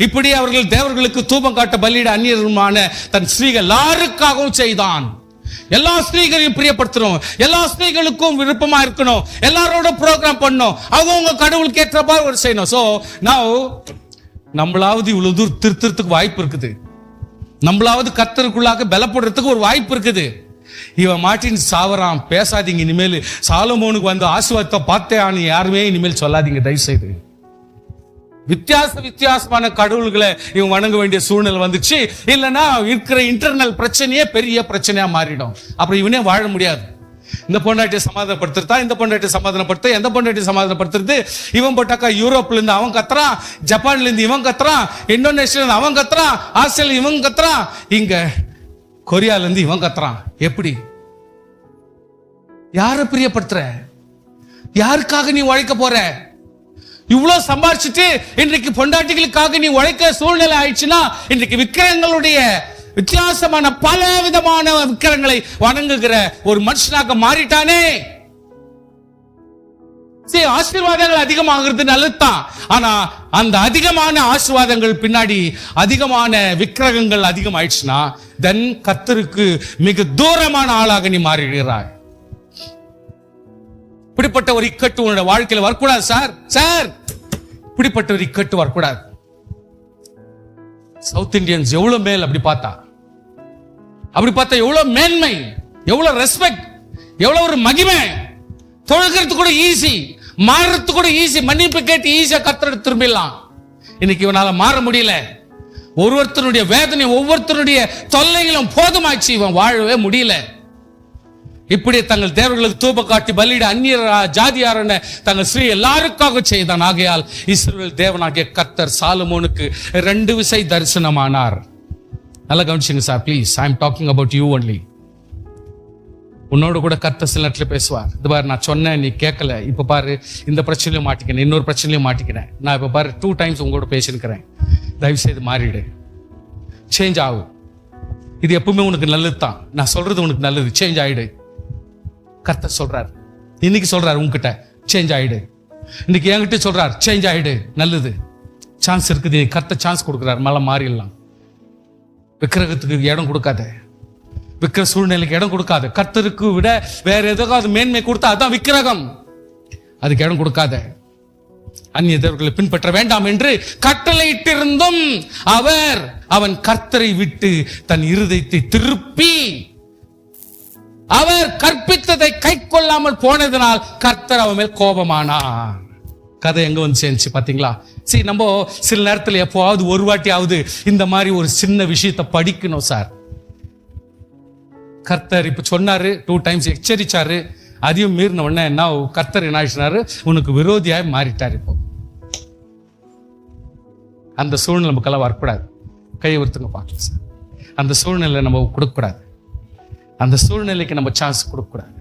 இப்படி அவர்கள் தேவர்களுக்கு தூபம் காட்ட பலியிட அந்நியருமான தன் ஸ்திரீகள் எல்லாருக்காகவும் செய்தான். எல்லா ஸ்திரீகளையும் பிரியப்படுத்தணும், எல்லா ஸ்திரீகளுக்கும் விருப்பமா இருக்கணும், எல்லாரோட ப்ரோக்ராம் பண்ணணும், அவங்க கடவுளுக்கு ஏற்ற மாதிரி ஒரு செய்யணும். சோ நவ் நம்மளாவது இவ்வளவு தூரம் திருத்தறதுக்கு வாய்ப்பு இருக்குது, நம்மளாவது கர்த்தருக்குள்ளாக பலப்படுறதுக்கு ஒரு வாய்ப்பு இருக்குது. இவன் மாட்டின் சாவறான். பேசாதீங்க இனிமேல். சாலமோனுக்கு வந்து ஆசீர்வாதத்தை பார்த்தே யாருமே இனிமேல் சொல்லாதீங்க தயவு செய்து. வித்தியாசமான கடவுள்களை இவன் வணங்க வேண்டிய சூழ்நிலை வந்துச்சு. இல்லைன்னா இருக்கிற இன்டர்னல் பிரச்சனையே பெரிய பிரச்சனையா மாறிடும். அப்புறம் இவனே வாழ முடியாது. இந்த பொண்டாட்டியை சமாதானப்படுத்துறதா, இந்த பொண்டாட்டியை சமாதானப்படுத்த, எந்த பொண்டாட்டியை சமாதானப்படுத்துறது? இவன் போட்டாக்கா யூரோப்ல இருந்து அவன் கத்துறான், ஜப்பான்ல இருந்து இவன் கத்துறான், இந்தோனேஷியா இருந்து அவன் கத்துறான், ஆஸ்திரேலியா இவன் கத்துறான், இங்க கொரியால இருந்து இவன் கத்துறான். எப்படி? யாரை பிரியப்படுத்துற? யாருக்காக நீ உழைக்க போற? இவ்வளவு சம்பாதிச்சுட்டு இன்றைக்கு பொண்டாட்டிகளுக்காக நீ உழைக்க சூழ்நிலை ஆயிடுச்சுன்னா, இன்றைக்கு விக்கிரகங்களுடைய வித்தியாசமான பல விதமான விக்கிரகங்களை வணங்குகிற ஒரு மனுஷனாக மாறிட்டானே. ஆசீர்வாதங்கள் அதிகமாகிறது நல்லதுதான். ஆனா அந்த அதிகமான ஆசீர்வாதங்கள் பின்னாடி அதிகமான விக்கிரகங்கள் அதிகமாயிடுச்சுன்னா, தென் கர்த்தருக்கு மிக தூரமான ஆளாக நீ மாறிடுகிறாய். இப்படிப்பட்ட ஒரு இக்கட்டு உன்னோட வாழ்க்கையில வரக்கூடாது சார். இப்படிப்பட்ட ஒரு இக்கட்டு வரக்கூடாது. சவுத் இந்தியன்ஸ் எவ்வளவு மேல் அப்படி பார்த்தா எவ்வளவு மேன்மை, எவ்வளவு ரெஸ்பெக்ட், எவ்வளவு ஒரு மகிமை. தொழுகிறது கூட ஈஸி, மாறுறது கூட ஈஸி, மன்னிப்பு கேட்டு ஈஸியா கர்த்தரை திரும்பிடலாம். இன்னைக்கு இவனால மாற முடியல. ஒவ்வொருத்தருடைய வேதனை, ஒவ்வொருத்தருடைய தொல்லைகளும் போதுமாச்சு, இவன் வாழவே முடியல. இப்படி தங்கள் தேவர்களுக்கு தூப காட்டி பலியிட அந்நியர் ஜாதியாரன தங்கள் ஸ்ரீ எல்லாருக்காக செய்தான். ஆகையால் இஸ்ரவேல் தேவனாகிய கர்த்தர் சாலமோனுக்கு 2 விசை தரிசனமானார். நல்லா கவனிச்சுங்க sir please. I am talking about you only. உன்னோட கூட கர்த்தர் சில நேரத்தில் பேசுவார். இது பாரு, நான் சொன்னேன் நீ கேட்கல, இப்ப பாரு இந்த பிரச்சனையும் மாட்டிக்கிறேன், இன்னொரு பிரச்சனையும் மாட்டிக்கிறேன். நான் இப்ப பாரு 2 டைம்ஸ் உங்களோட பேசியிருக்கிறேன். தயவு செய்து மாறிடு, சேஞ்ச் ஆகும். இது எப்பவுமே உனக்கு நல்லது தான். நான் சொல்றது உனக்கு நல்லது, சேஞ்ச் ஆயிடு. கர்த்தர் சொல்றார், இன்னைக்கு சொல்றாரு உங்ககிட்ட, சேஞ்ச் ஆயிடு. இன்னைக்கு என்கிட்ட சொல்றார், சேஞ்ச் ஆயிடு. நல்லது, சான்ஸ் இருக்குது. கர்த்தர் சான்ஸ் கொடுக்குறாரு, மழை மாறிடலாம். விக்கிரகத்துக்கு இடம் கொடுக்காத, விக்கிர சூழ்நிலைக்கு இடம் கொடுக்காத. கர்த்தருக்கு விட வேற ஏதாவது மேன்மை கொடுத்தா அதான் விக்கிரகம். அதுக்கு இடம் கொடுக்காத. அந்நிய தேவர்களை பின்பற்ற வேண்டாம் என்று கட்டளையிட்டிருந்தும் அவன் கர்த்தரை விட்டு தன் இருதயத்தை திருப்பி அவர் கற்பித்ததை கை கொள்ளாமல் போனதனால் கர்த்தர் அவன் மேல் கோபமானார். கதை எங்க வந்து சேர்ந்துச்சு பாத்தீங்களா? சரி, நம்ம சில நேரத்தில் எப்போவாவது ஒரு வாட்டியாவது இந்த மாதிரி ஒரு சின்ன விஷயத்தை படிக்கணும் சார். கர்த்தர் இப்ப சொன்னாரு, 2 டைம்ஸ் எச்சரிச்சாரு. அதையும் மீறின உடனே என்ன கர்த்தர் என்ன ஆயிடுச்சுனாரு, உனக்கு விரோதியாய் மாறிட்டார். இப்போ அந்த சூழ்நிலை நமக்கெல்லாம் வரக்கூடாது. கையை ஒருத்தங்க பார்க்கலாம் சார். அந்த சூழ்நிலை நம்ம கொடுக்கக்கூடாது. அந்த சூழ்நிலைக்கு நம்ம சான்ஸ் கொடுக்கக்கூடாது.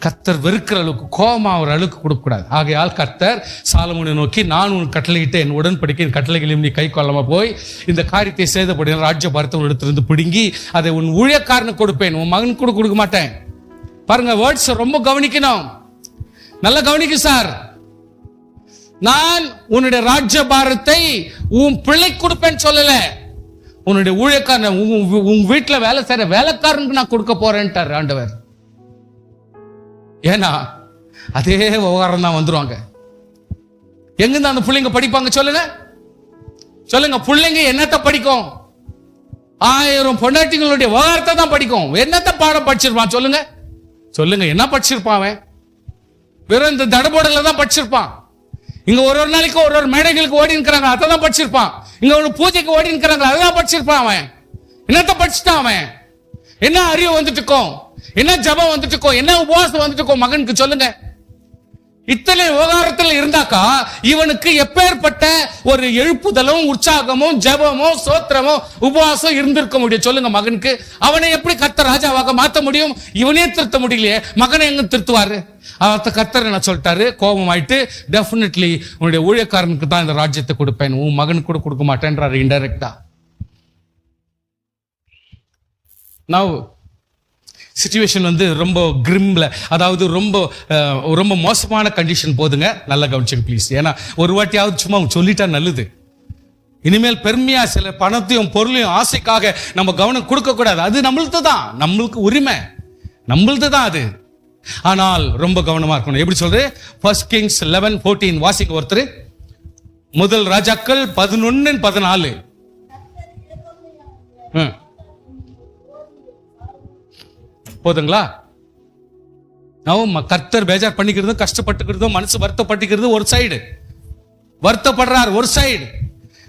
கர்த்தர் வெறுக்கிற அளவுக்கு, கோபமா ஒரு அளவுக்கு கொடுக்கக்கூடாது. ஆகையால் கர்த்தர் சாலமோனை நோக்கி, நான் உன் கட்டளையிட்டு என் உடன்படிக்கை கட்டளைகளையும் நீ கை கொள்ளாம போய் இந்த காரியத்தை செய்தபடி ராஜ்ய பாரத்தை உன்னிடத்திலிருந்து பிடுங்கி அதை உன் ஊழியக்காரனுக்கு கொடுப்பேன், உன் மகனுக்கு கூட கொடுக்க மாட்டேன். பாருங்க, வேர்ட்ஸ் ரொம்ப கவனிக்கணும். நல்லா கவனிக்கும் சார். நான் உன்னுடைய ராஜ்ய பாரத்தை உன் பிள்ளை கொடுப்பேன்னு சொல்லல, உன்னுடைய ஊழியக்காரன், உன் வீட்டுல வேலை செய்யற வேலைக்காரனுக்கு நான் கொடுக்க போறேன்ட்டார் ஆண்டவர். ஏன்னா அதே விவகாரம் தான் வந்துருவாங்க. எங்கிருந்து அந்த பிள்ளைங்க படிப்பாங்க சொல்லுங்க. பிள்ளைங்க என்னத்த படிக்கும்? 1000 பொண்டாட்டிகளுடைய விவகாரத்தை தான் படிக்கும். என்னத்த பாடம் படிச்சிருப்பான் சொல்லுங்க. என்ன படிச்சிருப்பான் அவன்? வெறும் இந்த தடபோடல தான் படிச்சிருப்பான். இங்க ஒரு நாளைக்கு ஒரு மேடைகளுக்கு ஓடி இருக்கிறாங்க, அதான் படிச்சிருப்பான். இங்க ஒரு பூஜைக்கு ஓடி இருக்கிறாங்க, அதான் படிச்சிருப்பான். அவன் என்னத்த படிச்சுட்டான்? அவன் என்ன அறிவு வந்துட்டு இருக்கோம், என்ன ஜபம் வந்துட்டு இருக்கோம், என்ன உபவாசம் வந்துட்டு இருக்கோம் மகனுக்கு சொல்லுங்க. இத்தனை விவகாரத்தில் இருந்தாக்கா இவனுக்கு எப்பேற்பட்ட ஒரு எழுப்புதலும் உற்சாகமும் ஜபமும் சோத்திரமும் உபவாசம் இருந்திருக்க முடியும் சொல்லுங்க மகனுக்கு. அவனை எப்படி கர்த்தர் ராஜாவாக மாற்ற முடியும்? இவனே திருத்த முடியலையே, மகனை எங்க திருத்துவாரு? கர்த்தர் என்ன சொல்லிட்டாரு, கோபம் ஆயிட்டு, டெஃபினெட்லி உன்னுடைய ஊழியக்காரனுக்கு தான் இந்த ராஜ்யத்தை கொடுப்பேன், உன் மகனுக்கு கூட கொடுக்க மாட்டேன்றாரு இன்டைரக்டா. நான் சிச்சுவேஷன் வந்து ரொம்ப கிரிம்ல, அதாவது ரொம்ப மோசமான கண்டிஷன் போதுங்க. நல்லா கவனிச்சுங்க ப்ளீஸ். ஏன்னா ஒரு வாட்டியாவது சும்மா சொல்லிட்டா நல்லது. இனிமேல் பெருமையா சில பணத்தையும் பொருளையும் ஆசைக்காக நம்ம கவனம் கொடுக்க கூடாது. அது நம்மளுக்கு தான், நம்மளுக்கு உரிமை, நம்மளுக்கு தான் அது. ஆனால் ரொம்ப கவனமா இருக்கணும். எப்படி சொல்றது? 1 Kings 11:14 வாசிக்க ஒருத்தர். முதல் ராஜாக்கள் 11:14. போதுங்களா? கர்த்தர் பேஜார் பண்ணிக்கிறதும் கஷ்டப்பட்டுக்கிறதும் மனசு வருத்தப்பட்டுக்கிறது ஒரு சைடு. வருத்தப்படுறார் ஒரு சைடு,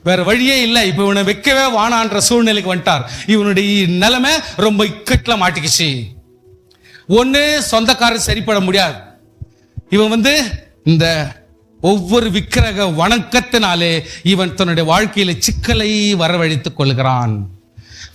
வேற வழியே இல்லை, இப்ப இவனை வைக்கவே வானான்ற சூழ்நிலைக்கு வந்துட்டார். இவனுடைய நிலைமை ரொம்ப இக்கட்ல மாட்டிக்கிச்சு. ஒண்ணு சொந்தக்காரர் சரிப்பட முடியாது, இவன் இந்த ஒவ்வொரு விக்கிரக வணக்கத்தினாலே இவன் தன்னுடைய வாழ்க்கையில சிக்கலை வரவழைத்துக் கொள்கிறான்.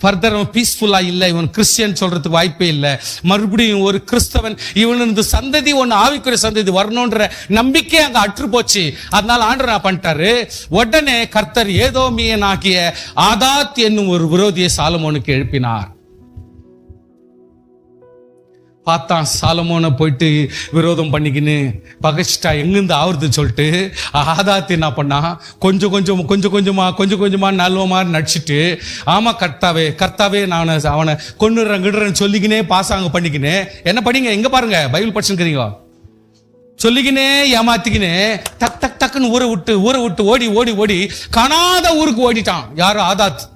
ஃபர்தர் அவன் பீஸ்ஃபுல்லா இல்லை, இவன் கிறிஸ்டியன் சொல்றதுக்கு வாய்ப்பே இல்லை. மறுபடியும் ஒரு கிறிஸ்தவன் இவனது சந்ததி ஒன்னு ஆவிக்குரிய சந்ததி வரணும்ன்ற நம்பிக்கை அங்க அற்று போச்சு. அதனால ஆண்டவர் என்ன பண்ணிட்டாரு, உடனே கர்த்தர் ஏதோமியனாகிய ஆதாத் என்னும் ஒரு விரோதியை சாலமோனுக்கு எழுப்பினார். பார்த்தான், சாலமோனை போயிட்டு விரோதம் பண்ணிக்கின்னு பகைச்சிட்டா எங்கிருந்து ஆவறது சொல்லிட்டு ஆதாத்து என்ன பண்ணா, கொஞ்சம் கொஞ்சமா நல்ல மாதிரி நடிச்சிட்டு, ஆமா கர்த்தாவே நான் அவனை கொன்னுறேன்னு சொல்லிக்கினே பாசாங்க பண்ணிக்கினே, என்ன படிங்க எங்க பாருங்க பைபிள் படிச்சுக்கிறீங்க, சொல்லிக்கினே ஏமாத்திக்கினே டக்குன்னு ஊரை விட்டு ஓடி காணாத ஊருக்கு ஓடிட்டான். யாரு? ஆதாத்.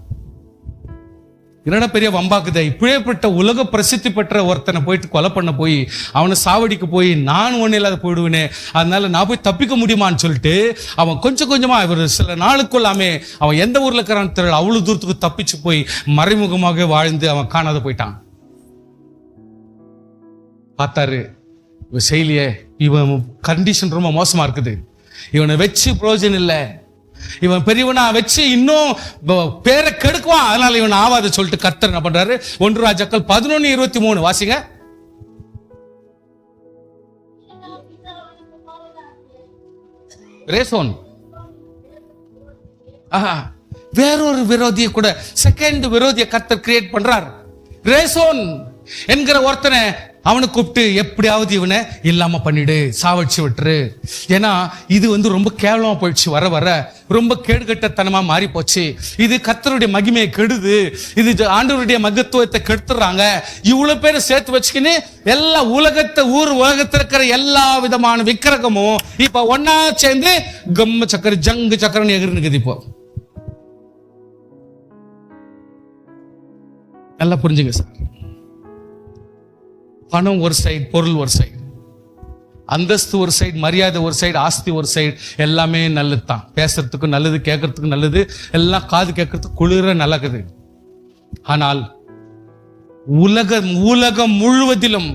என்னடா பெரிய வம்பாக்குதே, இப்படியேப்பட்ட உலக பிரசித்தி பெற்ற ஒருத்தனை போயிட்டு கொலை பண்ண போய் அவனை சாவடிக்கு போய் நான் ஒன்னும் இல்லாத போயிடுவேனே, அதனால நான் போய் தப்பிக்க முடியுமான்னு சொல்லிட்டு அவன் கொஞ்சமா இவர் சில நாளுக்குள்ளாமே அவன் எந்த ஊர்ல இருக்கிறான்னு தெரியல, அவ்வளவு தூரத்துக்கு தப்பிச்சு போய் மறைமுகமாக வாழ்ந்து அவன் காணாத போயிட்டான். பார்த்தாரு இவன் செயலியே, இவன் கண்டிஷன் ரொம்ப மோசமா இருக்குது, இவனை வச்சு பிரயோஜனம் இல்லை, இவன் பெரியவனா வச்சு இன்னும் பேரை கெடுக்குவான், அதனால இவன் ஆவாத சொல்லிட்டு கர்த்தர் என்ன பண்றாரு, 1 ராஜாக்கள் 11:23 வாசிங்க. ரேசோன் வேறொரு விரோதியை கூட, செகண்ட் விரோதியை கர்த்தர் கிரியேட் பண்றார். ரேசோன் என்கிற ஒருத்தனை அவனை கூப்பிட்டு எப்படியாவது இவனை இல்லாம பண்ணிடு, சாவடிச்சு விட்டுரு. ஏன்னா இது ரொம்ப கேவலமா போயிடுச்சு, வர ரொம்ப கேடுகட்டத்தனமா மாறி போச்சு, இது கர்த்தருடைய மகிமையை கெடுது, இது ஆண்டவருடைய மகத்துவத்தை கெடுத்துறாங்க. இவ்வளவு பேரை சேர்த்து வச்சுக்கின்னு எல்லா உலகத்துல இருக்கிற எல்லா விதமான விக்கிரகமும் இப்ப ஒன்னா சேர்ந்து கம்ம சக்கர ஜங்கு சக்கரன்னு எகிர்னுக்குது. இப்போ நல்லா புரிஞ்சுங்க சார், பணம் ஒரு சைடு, பொருள் ஒரு சைடு, அந்தஸ்து ஒரு சைடு, மரியாதை ஒரு சைடு, ஆஸ்தி ஒரு சைடு, எல்லாமே நல்லது தான், பேசுறதுக்கு நல்லது, கேட்கறதுக்கு நல்லது, எல்லாம் காது கேட்கறதுக்கு குளிர நல்லது. ஆனால் உலகம் முழுவதிலும்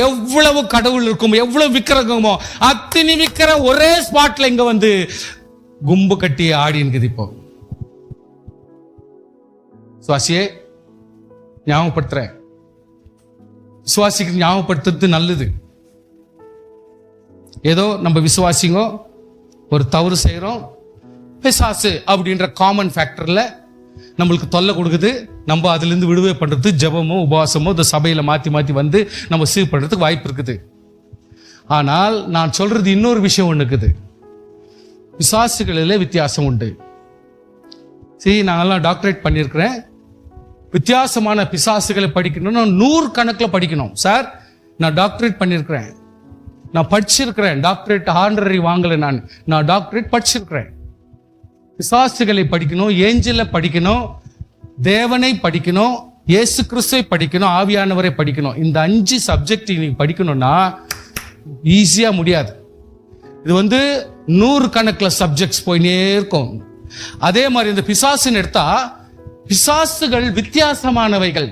எவ்வளவு கடவுள் இருக்கும், எவ்வளவு விக்கிரகமோ அத்தனை விக்கிரம் ஒரே ஸ்பாட்ல இங்க கும்பு கட்டி ஆடி இருக்குது. இப்போ சுவாசியே ஞாபகப்படுத்துறேன், விசுவாசிக்கு ஞாபகப்படுத்துறது நல்லது. ஏதோ நம்ம விசுவாசிங்க ஒரு தவறு செய்யறோம், பிசாசு அப்படின்ற காமன் ஃபேக்டர்ல நம்மளுக்கு தொல்லை கொடுக்குது, நம்ம அதுல இருந்து விடுதலை பண்றது ஜெபமோ உபவாசமோ இந்த சபையில மாத்தி வந்து நம்ம சீர் பண்றதுக்கு வாய்ப்பு இருக்குது. ஆனால் நான் சொல்றது இன்னொரு விஷயம் ஒண்ணு இருக்குது, பிசாசுகளிலே வித்தியாசம் உண்டு. சரி, நாங்கெல்லாம் டாக்டரேட் பண்ணியிருக்கிறேன், வித்தியாசமான பிசாசுகளை படிக்கணும்னா 100 கணக்கில் படிக்கணும். சார் நான் டாக்டரேட் பண்ணியிருக்கிறேன், நான் படிச்சிருக்கிறேன், டாக்டரேட் ஆனரரி வாங்கலை, நான் டாக்டரேட் படிச்சிருக்கிறேன். பிசாசுகளை படிக்கணும், ஏஞ்சலை படிக்கணும், தேவனை படிக்கணும், இயேசு கிறிஸ்துவை படிக்கணும், ஆவியானவரை படிக்கணும். இந்த 5 சப்ஜெக்ட் நீங்க படிக்கணும்னா ஈஸியா முடியாது. இது 100 கணக்கில் சப்ஜெக்ட்ஸ் போயினே இருக்கும். அதே மாதிரி இந்த பிசாசுன்னு எடுத்தா, பிசாசுகள் வித்தியாசமானவைகள்,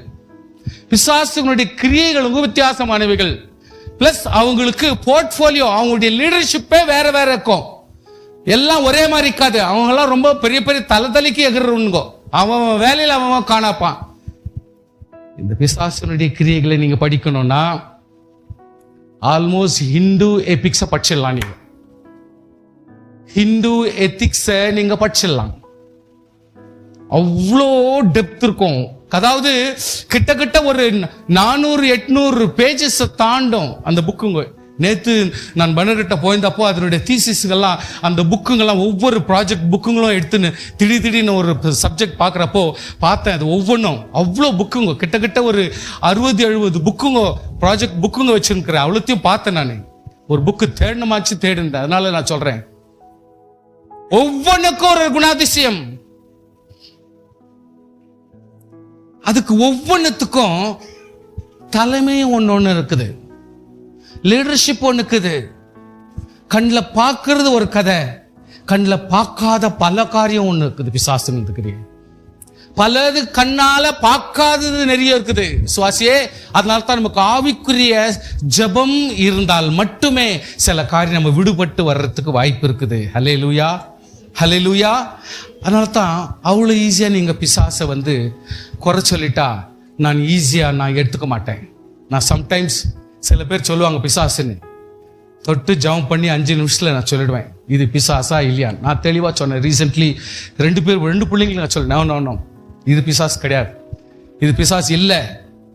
பிசாசுகளுடைய கிரியைகளும் வித்தியாசமானவைகள், பிளஸ் அவங்களுக்கு போர்ட்போலியோ, அவங்களுடைய லீடர்ஷிப்பே வேற இருக்கும், எல்லாம் ஒரே மாதிரி இருக்காது. அவங்க எல்லாம் ரொம்ப பெரிய தலைக்கு எகிறவனுங்க, அவன் வேலையில் அவன் காணாப்பான். இந்த பிசாசுடைய கிரியைகளை நீங்க படிக்கணும்னா ஆல்மோஸ்ட் ஹிந்து எபிக்ஸை படிச்சிடலாம், நீங்க ஹிந்து எத்திக்ஸை நீங்க படிச்சிடலாம். அவ்வளோ டெப்த் இருக்கும். அதாவது கிட்டத்தட்ட ஒரு 400-800 பேஜஸ் தாண்டும் அந்த புக்குங்க. நேத்து நான் பனர்கிட்ட போயிருந்தப்போ அதனுடைய தீசிஸ்கள்லாம், அந்த புக்குங்கெல்லாம் ஒவ்வொரு ப்ராஜெக்ட் புக்குங்களும் எடுத்துன்னு திடீர்னு ஒரு சப்ஜெக்ட் பார்க்குறப்போ பார்த்தேன், அது ஒவ்வொன்றும் அவ்வளோ புக்குங்க, கிட்டத்தட்ட ஒரு 60-70 புக்குங்க, ப்ராஜெக்ட் புக்குங்க வச்சுருக்கிறேன். அவ்வளோத்தையும் பார்த்தேன். நான் ஒரு புக்கு தேடினேன். அதனால நான் சொல்றேன், ஒவ்வொன்றுக்கும் ஒரு குணாதிசயம், அதுக்கு ஒவ்வொன்றுத்துக்கும் தலைமை ஒன்று இருக்குது, லீடர்ஷிப் ஒன்று இருக்குது, கண்ணில் பார்க்கறது ஒரு கதை, கண்ணில் பார்க்காத பல காரியம் ஒன்று இருக்குது. பிசாசுன்னு இருக்குது பலது கண்ணால பார்க்காதது நிறைய இருக்குது சுவாசியே. அதனால தான் நமக்கு ஆவிக்குரிய ஜெபம் இருந்தால் மட்டுமே சில காரியம் நம்ம விடுபட்டு வர்றதுக்கு வாய்ப்பு இருக்குது. ஹல்லேலூயா, ஹல்லேலூயா. அதனால தான் அவ்வளோ ஈஸியாக நீங்கள் பிசாசை குறை சொல்லிட்டா நான் எடுத்துக்க மாட்டேன். நான் சம்டைம்ஸ் சில பேர் சொல்லுவாங்க பிசாசுன்னு, தொட்டு ஜெபம் பண்ணி 5 நிமிஷத்தில் நான் சொல்லிடுவேன் இது பிசாசா இல்லையா. நான் தெளிவாக சொன்னேன். ரீசெண்ட்லி 2 பிள்ளைங்களை நான் சொல்லேன், நோ இது பிசாஸ் கிடையாது, இது பிசாஸ் இல்லை,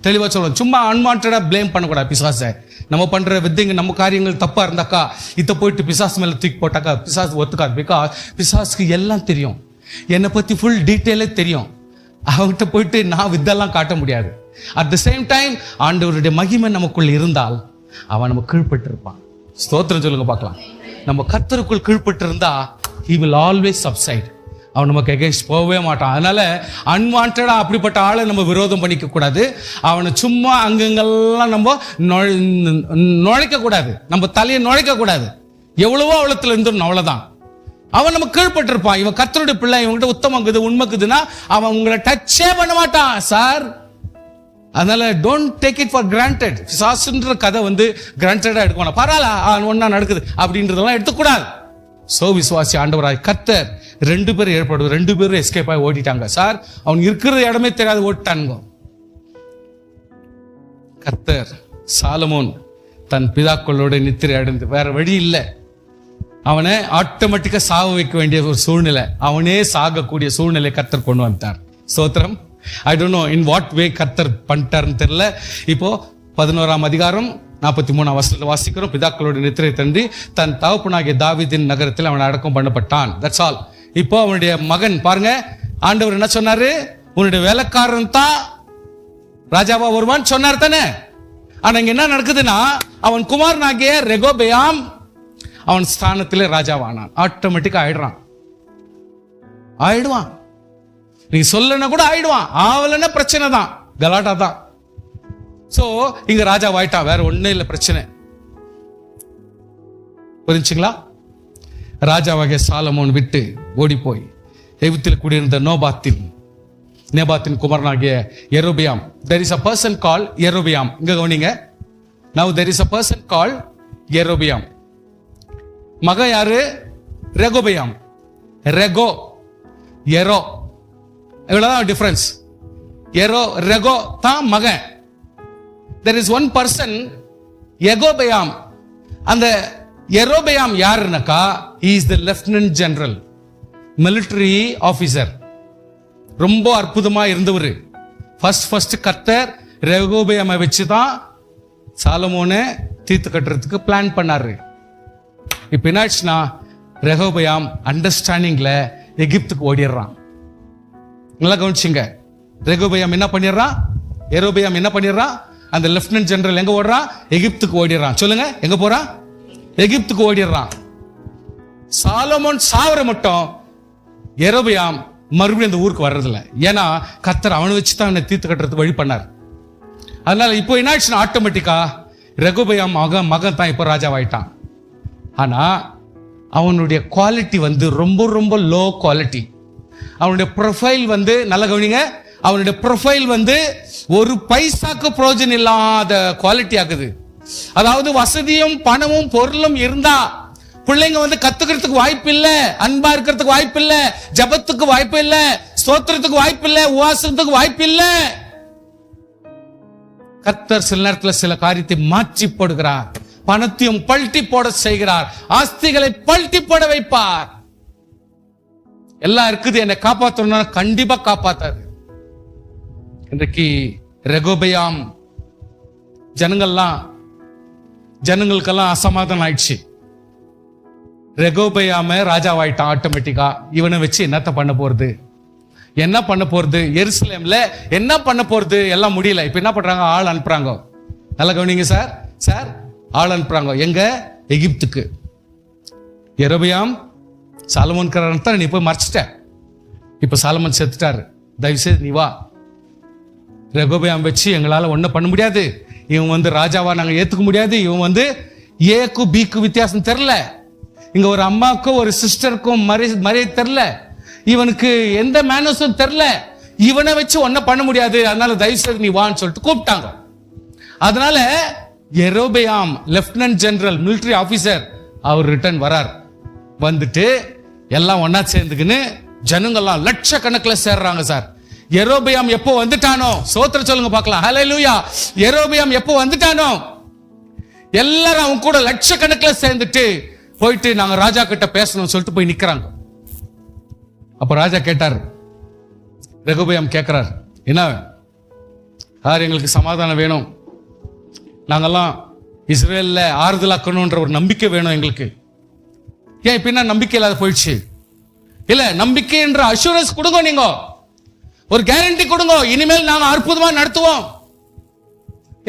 தெளிவாக சொல்லுவேன். சும்மா அன்வான்டா பிளேம் பண்ணக்கூடாது பிசாசை. நம்ம பண்ற வித்தைங்க நம்ம காரியங்கள் தப்பா இருந்தாக்கா இதை போயிட்டு பிசாஸ் மேல தூக்கி போட்டாக்கா பிசாஸ் ஒத்துக்காது. பிகாஸ் பிசாஸ்க்கு எல்லாம் தெரியும், என்னை பத்தி ஃபுல் டீட்டெயிலே தெரியும். அவங்ககிட்ட போயிட்டு நான் வித்தெல்லாம் காட்ட முடியாது. அட் த சேம் டைம் ஆண்டவருடைய மகிமை நமக்குள் இருந்தால் அவன் நம்ம கீழ்பட்டு இருப்பான். ஸ்தோத்திரம் சொல்லுங்க பார்க்கலாம். நம்ம கர்த்தருக்குள் கீழ்பட்டு இருந்தா he will always subside. அவன் நமக்கு எகென்ஸ்ட் போகவே மாட்டான். அதனால அன்வான்டா அப்படிப்பட்ட ஆளை நம்ம விரோதம் பண்ணிக்க கூடாது. அவனை சும்மா அங்கங்கெல்லாம் நம்ம நுழைக்க கூடாது, நம்ம தலையை நுழைக்க கூடாது. எவ்வளவோ அவளத்துல இருந்துடும், அவ்வளவுதான். அவன் நம்ம கீழ்பட்டு இருப்பான். இவன் கர்த்தருடைய பிள்ளை, இவன்கிட்ட உத்தமக்குது உண்மைக்குதுன்னா அவன் உங்களை டச்சே பண்ண மாட்டான் சார். அதனால don't take it for granted. பிசாசுன்ற கதை கிராண்டடா எடுக்கணும். பரவாயில்ல ஒன்னா நடக்குது அப்படின்றதெல்லாம் எடுத்துக்கூடாது. சோ விசுவாசி ஆண்டவராய் கர்த்தர் 2 பேர் ஏற்படுவது, 2 பேரும் எஸ்கேப் ஆகி ஓடிட்டாங்க சார். அவன் இருக்கிற இடமே தெரியாது, ஓட்டானுங்க. கர்த்தர் சாலமோன் தன் பிதாக்களோட நித்திரை அடைந்து வேற வழி இல்லை, அவனை ஆட்டோமேட்டிக்கா சாக வைக்க வேண்டிய ஒரு சூழ்நிலை, அவனே சாகக்கூடிய சூழ்நிலை கர்த்தர் கொண்டு வந்தார். ஸ்தோத்திரம். I don't know in what வே கர்த்தர் பண்ணிட்டாருன்னு தெரியல. இப்போ 11ஆம் அதிகாரம் 43ஆம் வசனத்தில் வாசிக்கிறோம். பிதாக்களோட நித்திரை தந்தி தன் தகப்பனாகிய தாவீதின் நகரத்தில் அவன் அடக்கம் பண்ணப்பட்டான். That's all. இப்போ அவனுடைய மகன் பாருங்க, ஆண்டவர் என்ன சொன்னாரு, உன்னுடைய வேலைக்காரன் தான் ராஜாவா வருவான் சொன்னார் தானே. ஆனா இங்க என்ன நடக்குதுன்னா, அவன் குமாரனாகிய ரெகோபெயாம் அவன் ஸ்தானத்திலே ராஜாவானான். ஆட்டோமேட்டிக்கா ஆயிடுவான். நீ சொல்லனா கூட ஆயிடுவான். ஆவலன்னா பிரச்சனை தான், கலாட்டா தான். சோ இங்க ராஜா வாயிட்டான், வேற ஒண்ணு இல்ல பிரச்சனை. புரிஞ்சுங்களா? ராஜாவாகிய சாலமோன் விட்டு ஓடி போய் எகிப்தில் குடியிருந்த நேபாத்தின் குமாரனாகிய யெரொபெயாம். there is a person called யெரொபெயாம். இங்க கவனிங்க. now there is a person called யெரொபெயாம். மகன் யாரு? ரெகோபெயாம். எரோ இவ்வளவுதான் டிஃபரன்ஸ். ரெகோ தான் மகன். there is one person யெகோபெயாம். அந்த யெரொபெயாம் யாருன்னாக்கா he is the lieutenant general, military officer. ரொம்ப அற்புதமா இருந்தவர். ஃபர்ஸ்ட் கர்த்தர் ரெகோபெயாமை வச்சுதான் சாலமோனை தீர்த்து கட்டுறதுக்கு பிளான் பண்ணாரு. இப்ப என்னாச்சுன்னா ரெகோபெயாம் அண்டர்ஸ்டாண்டிங்ல எகிப்துக்கு ஓடிடுறான். நல்லா கவனிச்சுங்க. ரெகோபெயாம் என்ன பண்ணிடுறான்? யெரொபெயாம் என்ன பண்ணிடுறான்? அந்த லெப்டினன்ட் ஜெனரல் எங்க ஓடுறான்? எகிப்துக்கு ஓடிடுறான். சொல்லுங்க, எங்க போறான்? எகிப்துக்கு ஓடிடுறான். சாலமோன் சாவர மட்டும் யெரொபெயாம் மறுபடியும் அந்த ஊருக்கு வர்றதில்ல. ஏன்னா கர்த்தர் அவனை வச்சுதான் அவனை தீர்த்து கட்டுறதுக்கு வழி பண்ணார். அதனால இப்போ என்னாச்சுன்னா ஆட்டோமேட்டிக்கா ரெகோபெயாம் மகன் தான் இப்போ ராஜாவாயிட்டான். ஆனா அவனுடைய குவாலிட்டி ரொம்ப ரொம்ப லோ குவாலிட்டி. அவனுடைய ப்ரொஃபைல் நல்ல கவனிங்க, அவனுடைய ப்ரொஃபைல் ஒரு பைசாக்கு பிரயோஜனம் இல்லாத குவாலிட்டி ஆகுது. அதாவது வசதியும் பணமும் பொருளும் இருந்தா பிள்ளைங்க கத்துக்கிறதுக்கு வாய்ப்பு இல்ல, அன்பா இருக்கிறதுக்கு வாய்ப்பு இல்ல, ஜபத்துக்கு வாய்ப்பு இல்ல, ஸ்தோத்திரத்துக்கு வாய்ப்பு இல்ல, உபாசனத்துக்கு வாய்ப்பு இல்ல. கர்த்தர் சில நேரத்தில் சில காரியத்தை மாற்றி போடுகிறார். பணத்தையும் பல்ட்டி போட செய்கிறார், ஆஸ்திகளை பல்ட்டி போட வைப்பார். எல்லாம் இருக்குது, என்னை காப்பாற்றணும், கண்டிப்பா காப்பாத்தாரு. இன்றைக்கு ரெகோபெயாம் ஜனங்களுக்கெல்லாம் அசமாதானம் ஆயிடுச்சு. ரெகோபெயாம ராஜாவாயிட்டான் ஆட்டோமேட்டிக்கா. இவனை வச்சு என்னத்த பண்ண போறது? எருசலேம்ல என்ன பண்ண போறது? எல்லாம் முடியல. இப்ப என்ன பண்றாங்க? ஆள் அனுப்புறாங்க. நல்லா கவனிங்க சார், ஆள் அனுப்புறாங்க. எங்க? எகிப்துக்கு. யெரொபெயாம் சாலமோன் நீ போய் மறைச்சிட்ட, இப்ப சாலமோன் செத்துட்டாரு, தயவுசெய்து நீ வா. ரெகோபெயாம் வச்சு எங்களால ஒன்னும் பண்ண முடியாது. இவன் ராஜாவா நாங்க ஏத்துக்க முடியாது. இவன் ஏக்கு பீக்கு வித்தியாசம் தெரியல. இங்க ஒரு அம்மாக்கும் ஒரு சிஸ்டருக்கும் மரியாதை தெரியல, இவனுக்கு எந்த மேனஸும் தெரியல, இவனை வச்சு ஒன்னும் பண்ண முடியாது, அதனால தயவு செய்து நீ வான்னு சொல்லிட்டு கூப்பிட்டாங்க. அதனால யெரொபெயாம் லெப்டினன்ட் ஜெனரல் மிலிட்டரி ஆபீசர் அவர் ரிட்டர்ன் வரார். வந்துட்டு எல்லாம் ஒன்னா சேர்ந்துக்குன்னு ஜனங்கள்லாம் லட்சக்கணக்கில் சேர்றாங்க சார். யெரொபெயாம் எப்போ வந்துட்டானோ, சோத்திர சொல்லுங்க பார்க்கலாம், ஹல்லேலூயா. யெரொபெயாம் எப்போ வந்துட்டானோ எல்லாரும் அவங்க கூட லட்சக்கணக்கில் சேர்ந்துட்டு போயிட்டு நாங்க ராஜா கிட்ட பேசணும் சொல்லிட்டு போய் நிக்கிறாங்க. அப்ப ராஜா கேட்டார், ரெகொபெயாம் கேட்கிறார், என்ன சார் எங்களுக்கு சமாதானம் வேணும், நாங்கெல்லாம் இஸ்ரேல்ல ஆறுதலாக்கணும்ன்ற ஒரு நம்பிக்கை வேணும் எங்களுக்கு. ஏன் இப்ப என்ன நம்பிக்கை இல்லாத போயிடுச்சு? இல்ல, நம்பிக்கை என்ற அஷூரன்ஸ் கொடுங்க, நீங்க ஒரு கேரண்டி கொடுங்க, இனிமேல் நாங்க அற்புதமா நடத்துவோம்.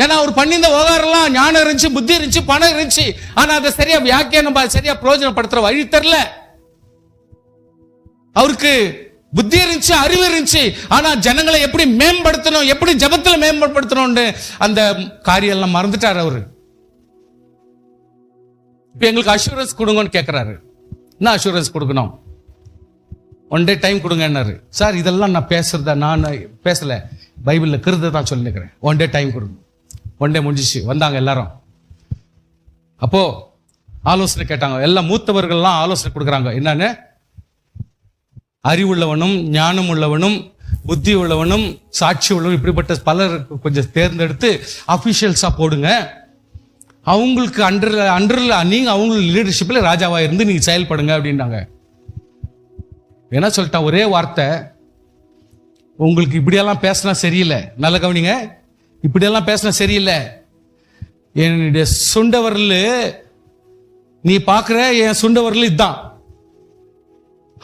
ஏன்னா அவர் பண்ணிந்த விவகாரம்லாம் ஞானம் இருந்துச்சு, புத்தி இருந்துச்சு, பணம் இருந்துச்சு, ஆனா அதை சரியா வியாக்கியானம் சரியா பிரயோஜனப்படுத்துற வழி தெரியல. அவருக்கு புத்தி இருந்துச்சு, அறிவு இருந்துச்சு, ஆனா ஜனங்களை எப்படி மேம்படுத்தணும், எப்படி ஜபத்துல மேம்படுத்தணும்னு அந்த காரியம் எல்லாம் மறந்துட்டார் அவரு. இப்ப எங்களுக்கு அஷூரன்ஸ் கொடுங்கன்னு கேட்கிறாரு. என்ன அஷூரன்ஸ் கொடுக்கணும்? 1 day டைம் கொடுங்கன்னாரு. சார் இதெல்லாம் நான் பேசுறதா, நான் பேசல, பைபிள்ல இருக்கிறத தான் சொல்லிக்கிறேன். 1 day டைம் கொடுங்க. 1 day முடிஞ்சிச்சு. வந்தாங்க எல்லாரும். அப்போ ஆலோசனை கேட்டாங்க. எல்லாம் மூத்தவர்கள்லாம் ஆலோசனை கொடுக்குறாங்க. என்னன்னு, அறிவுள்ளவனும் ஞானம் உள்ளவனும் புத்தி உள்ளவனும் சாட்சி உள்ளவனும் இப்படிப்பட்ட பலர் கொஞ்சம் தேர்ந்தெடுத்து அபிஷியல்ஸா போடுங்க. அவங்களுக்கு அண்டர்ல நீங்க அவங்களுக்கு லீடர்ஷிப்ல ராஜாவா இருந்து நீங்க செயல்படுங்க அப்படின்னாங்க. என்ன சொல்லிட்டா, ஒரே வார்த்தை, உங்களுக்கு இப்படியெல்லாம் பேசினா சரியில்லை, நல்ல கவனிங்க, இப்படியெல்லாம் பேசினா சரியில்லை, என்னுடைய சுண்டவரல் நீ பாக்குற என் சுண்டவரல் இதுதான்,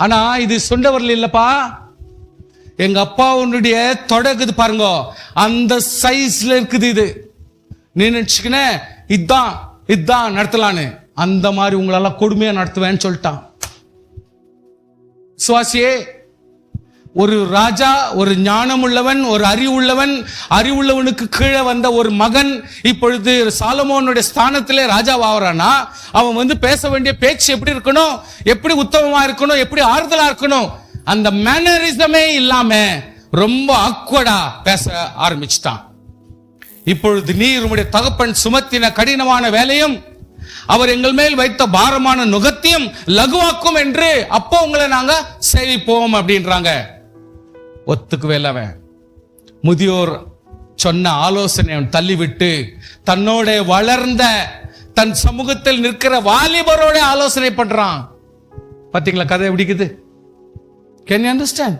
ஆனா இது சுண்டவரல் இல்லப்பா, எங்க அப்பா உன்னுடைய தொடக்குது பாருங்க, அந்த சைஸ்ல இருக்குது, இது நீ நினைச்சுக்கின இதுதான் நடத்தலான்னு, அந்த மாதிரி உங்களெல்லாம் கொடுமையா நடத்துவேன்னு சொல்லிட்டான். சுவாசியே, ஒரு ராஜா, ஒரு ஞானம் உள்ளவன், ஒரு அறிவுள்ளவனுக்கு கீழே வந்த ஒரு மகன் இப்பொழுது சாலமோனுடைய ஸ்தானத்திலே ராஜாவாகிறானா, அவன் பேச வேண்டிய பேச்சு எப்படி இருக்கணும், எப்படி உத்தமமா இருக்கணும், எப்படி ஆறுதலா இருக்கணும், அந்த மேனரிசமே இல்லாம ரொம்ப ஆக்வர்டா பேச ஆரம்பிச்சுட்டான். இப்பொழுது நீர் உம்முடைய தகப்பன் சுமத்தின கடினமான வேலையும் அவர் எங்கள் மேல் வைத்த பாரமான நுகத்தையும் லகுவாக்கும் என்று அப்போ உங்களை நாங்க சேவிப்போம் அப்படின்றாங்க. ஒத்துக்குவே அவன் முதியோர் சொன்ன ஆலோசனை தள்ளிவிட்டு தன்னோட வளர்ந்த தன் சமூகத்தில் நிற்கிற வாலிபரோட ஆலோசனை பண்றான். பாத்தீங்களா கதை எப்படிக்குது? Can you understand?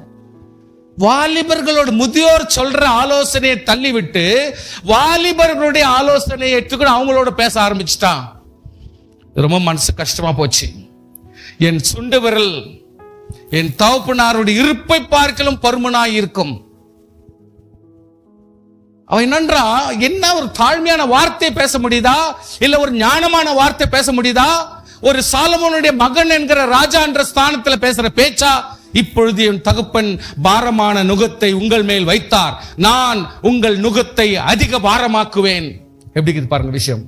வாலிபர்களோட முதியோர் சொல்ற ஆலோசனையை தள்ளிவிட்டு வாலிபர்களுடைய ஆலோசனையை எடுத்துக்கணும் அவங்களோட பேச ஆரம்பிச்சுட்டான். ரொம்ப மனசு கஷ்டமா போச்சு. என் சுண்டு விரல் என் தகப்பனாருடைய இருப்பை பார்க்கலும் பருமனாய் இருக்கும். அவன் என்னன்றா, என்ன ஒரு தாழ்மையான வார்த்தை பேச முடியுதா, இல்ல ஒரு ஞானமான வார்த்தை பேச முடியுதா, ஒரு சாலமோனுடைய மகன் என்கிற ராஜா என்ற ஸ்தானத்தில் பேசுற பேச்சா? இப்பொழுது என் தகப்பன் பாரமான நுகத்தை உங்கள் மேல் வைத்தார், நான் உங்கள் நுகத்தை அதிக பாரமாக்குவேன். எப்படி பாருங்க விஷயம்.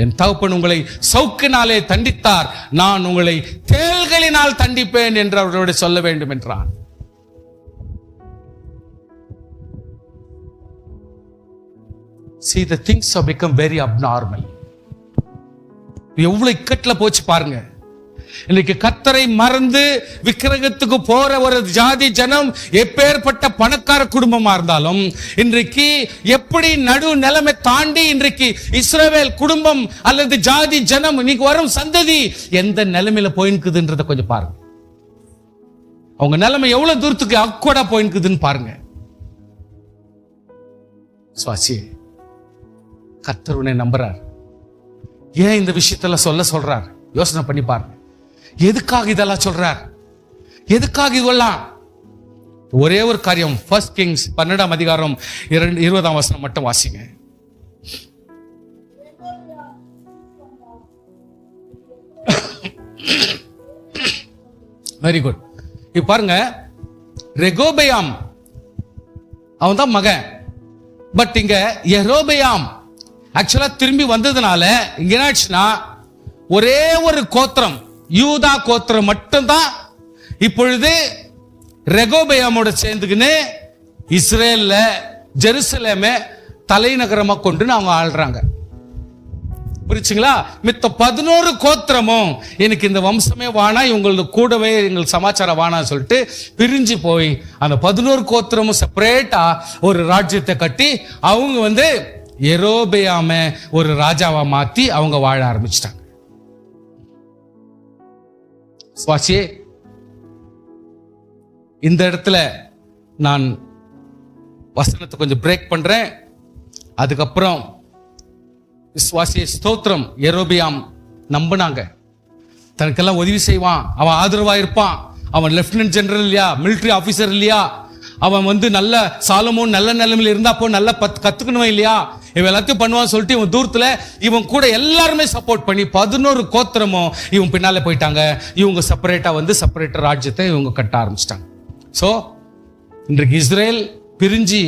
என் தகப்பன் உங்களை சவுக்கினாலே தண்டித்தார், நான் உங்களை தேள்களினால் தண்டிப்பேன் என்று அவர்களோடு சொல்ல வேண்டும் என்றான். See, the things have become very abnormal. எவ்வளவு இக்கட்ல போச்சு பாருங்க. இன்னைக்கு கர்த்தரை மறந்து விக்கிரகத்துக்கு போற ஒரு ஜாதி ஜனம், எப்பேற்பட்ட பணக்கார குடும்பமா இருந்தாலும், இன்றைக்கு எப்படி நடு நிலைமை தாண்டி இன்றைக்கு இஸ்ரவேல் குடும்பம் அல்லது ஜாதி ஜனம் இன்னைக்கு வரும் சந்ததி எந்த நிலைமையில போயிருக்குதுன்றத கொஞ்சம் பாருங்க. அவங்க நிலைமை எவ்வளவு தூரத்துக்கு அக்வர்டா போயிருக்குதுன்னு பாருங்க. சுவாசி, கர்த்தர் உன்னை நம்புறார். ஏன் இந்த விஷயத்தெல்லாம் சொல்றார்? யோசனை பண்ணி பாருங்க. எதுக்காக இதெல்லாம் சொல்றார்? எதுக்காக இதெல்லாம்? ஒரே ஒரு காரியம். 1 Kings 12 அதிகாரம் 20 வசனம் மட்டும் வாசிங்க. Very good. இப்ப பாருங்க, ரெகோபெயாம் அவன் தான் மகன். பட் இங்க யெரொபெயாம் ஆக்சுவலா திரும்பி வந்ததுனால இங்க என்னாச்சுன்னா, ஒரே ஒரு கோத்திரம் யூதா கோத்திரம் மட்டும்தான் இப்பொழுது ரெகோபெயாமோட சேர்ந்துக்கின்னு இஸ்ரேல்ல ஜெருசலேமை தலைநகரமா கொண்டு அவங்க ஆள்றாங்க. புரிச்சுங்களா? மித்த 11 கோத்திரமும் எனக்கு இந்த வம்சமே வானா, இவங்களது கூடவே எங்களுக்கு சமாச்சாரம் வானா சொல்லிட்டு பிரிஞ்சு போய் அந்த 11 கோத்திரமும் செப்பரேட்டா ஒரு ராஜ்யத்தை கட்டி அவங்க யெரொபெயாம ஒரு ராஜாவா மாத்தி அவங்க வாழ ஆரம்பிச்சிட்டாங்க. சுவாசியே, இந்த இடத்துல நான் வசனத்தை கொஞ்சம் பிரேக் பண்றேன். அதுக்கப்புறம் விசுவாசிய ஸ்தோத்திரம். யெரொபெயாம் நம்பினாங்க, தனக்கெல்லாம் உதவி செய்வான், அவன் ஆதரவா இருப்பான், அவன் லெப்டினன்ட் ஜெனரல் இல்லையா, மிலிட்டரி ஆபீசர் இல்லையா, அவன் நல்ல சாலமோன் நல்ல நிலைமையில இருந்தாப்போ நல்லா கத்துக்கணும் இல்லையா, இவன் எல்லாத்தையும் பண்ணுவான்னு சொல்லிட்டு இவன் தூரத்துல இவன் கூட எல்லாருமே சப்போர்ட் பண்ணி 11 கோத்திரமும் இவன் பின்னால போயிட்டாங்க. இவங்க செப்பரேட்டா ராஜ்யத்தை இவங்க கட்ட ஆரம்பிச்சிட்டாங்க. சோ இன்றைக்கு இஸ்ரேல் பிரிஞ்சு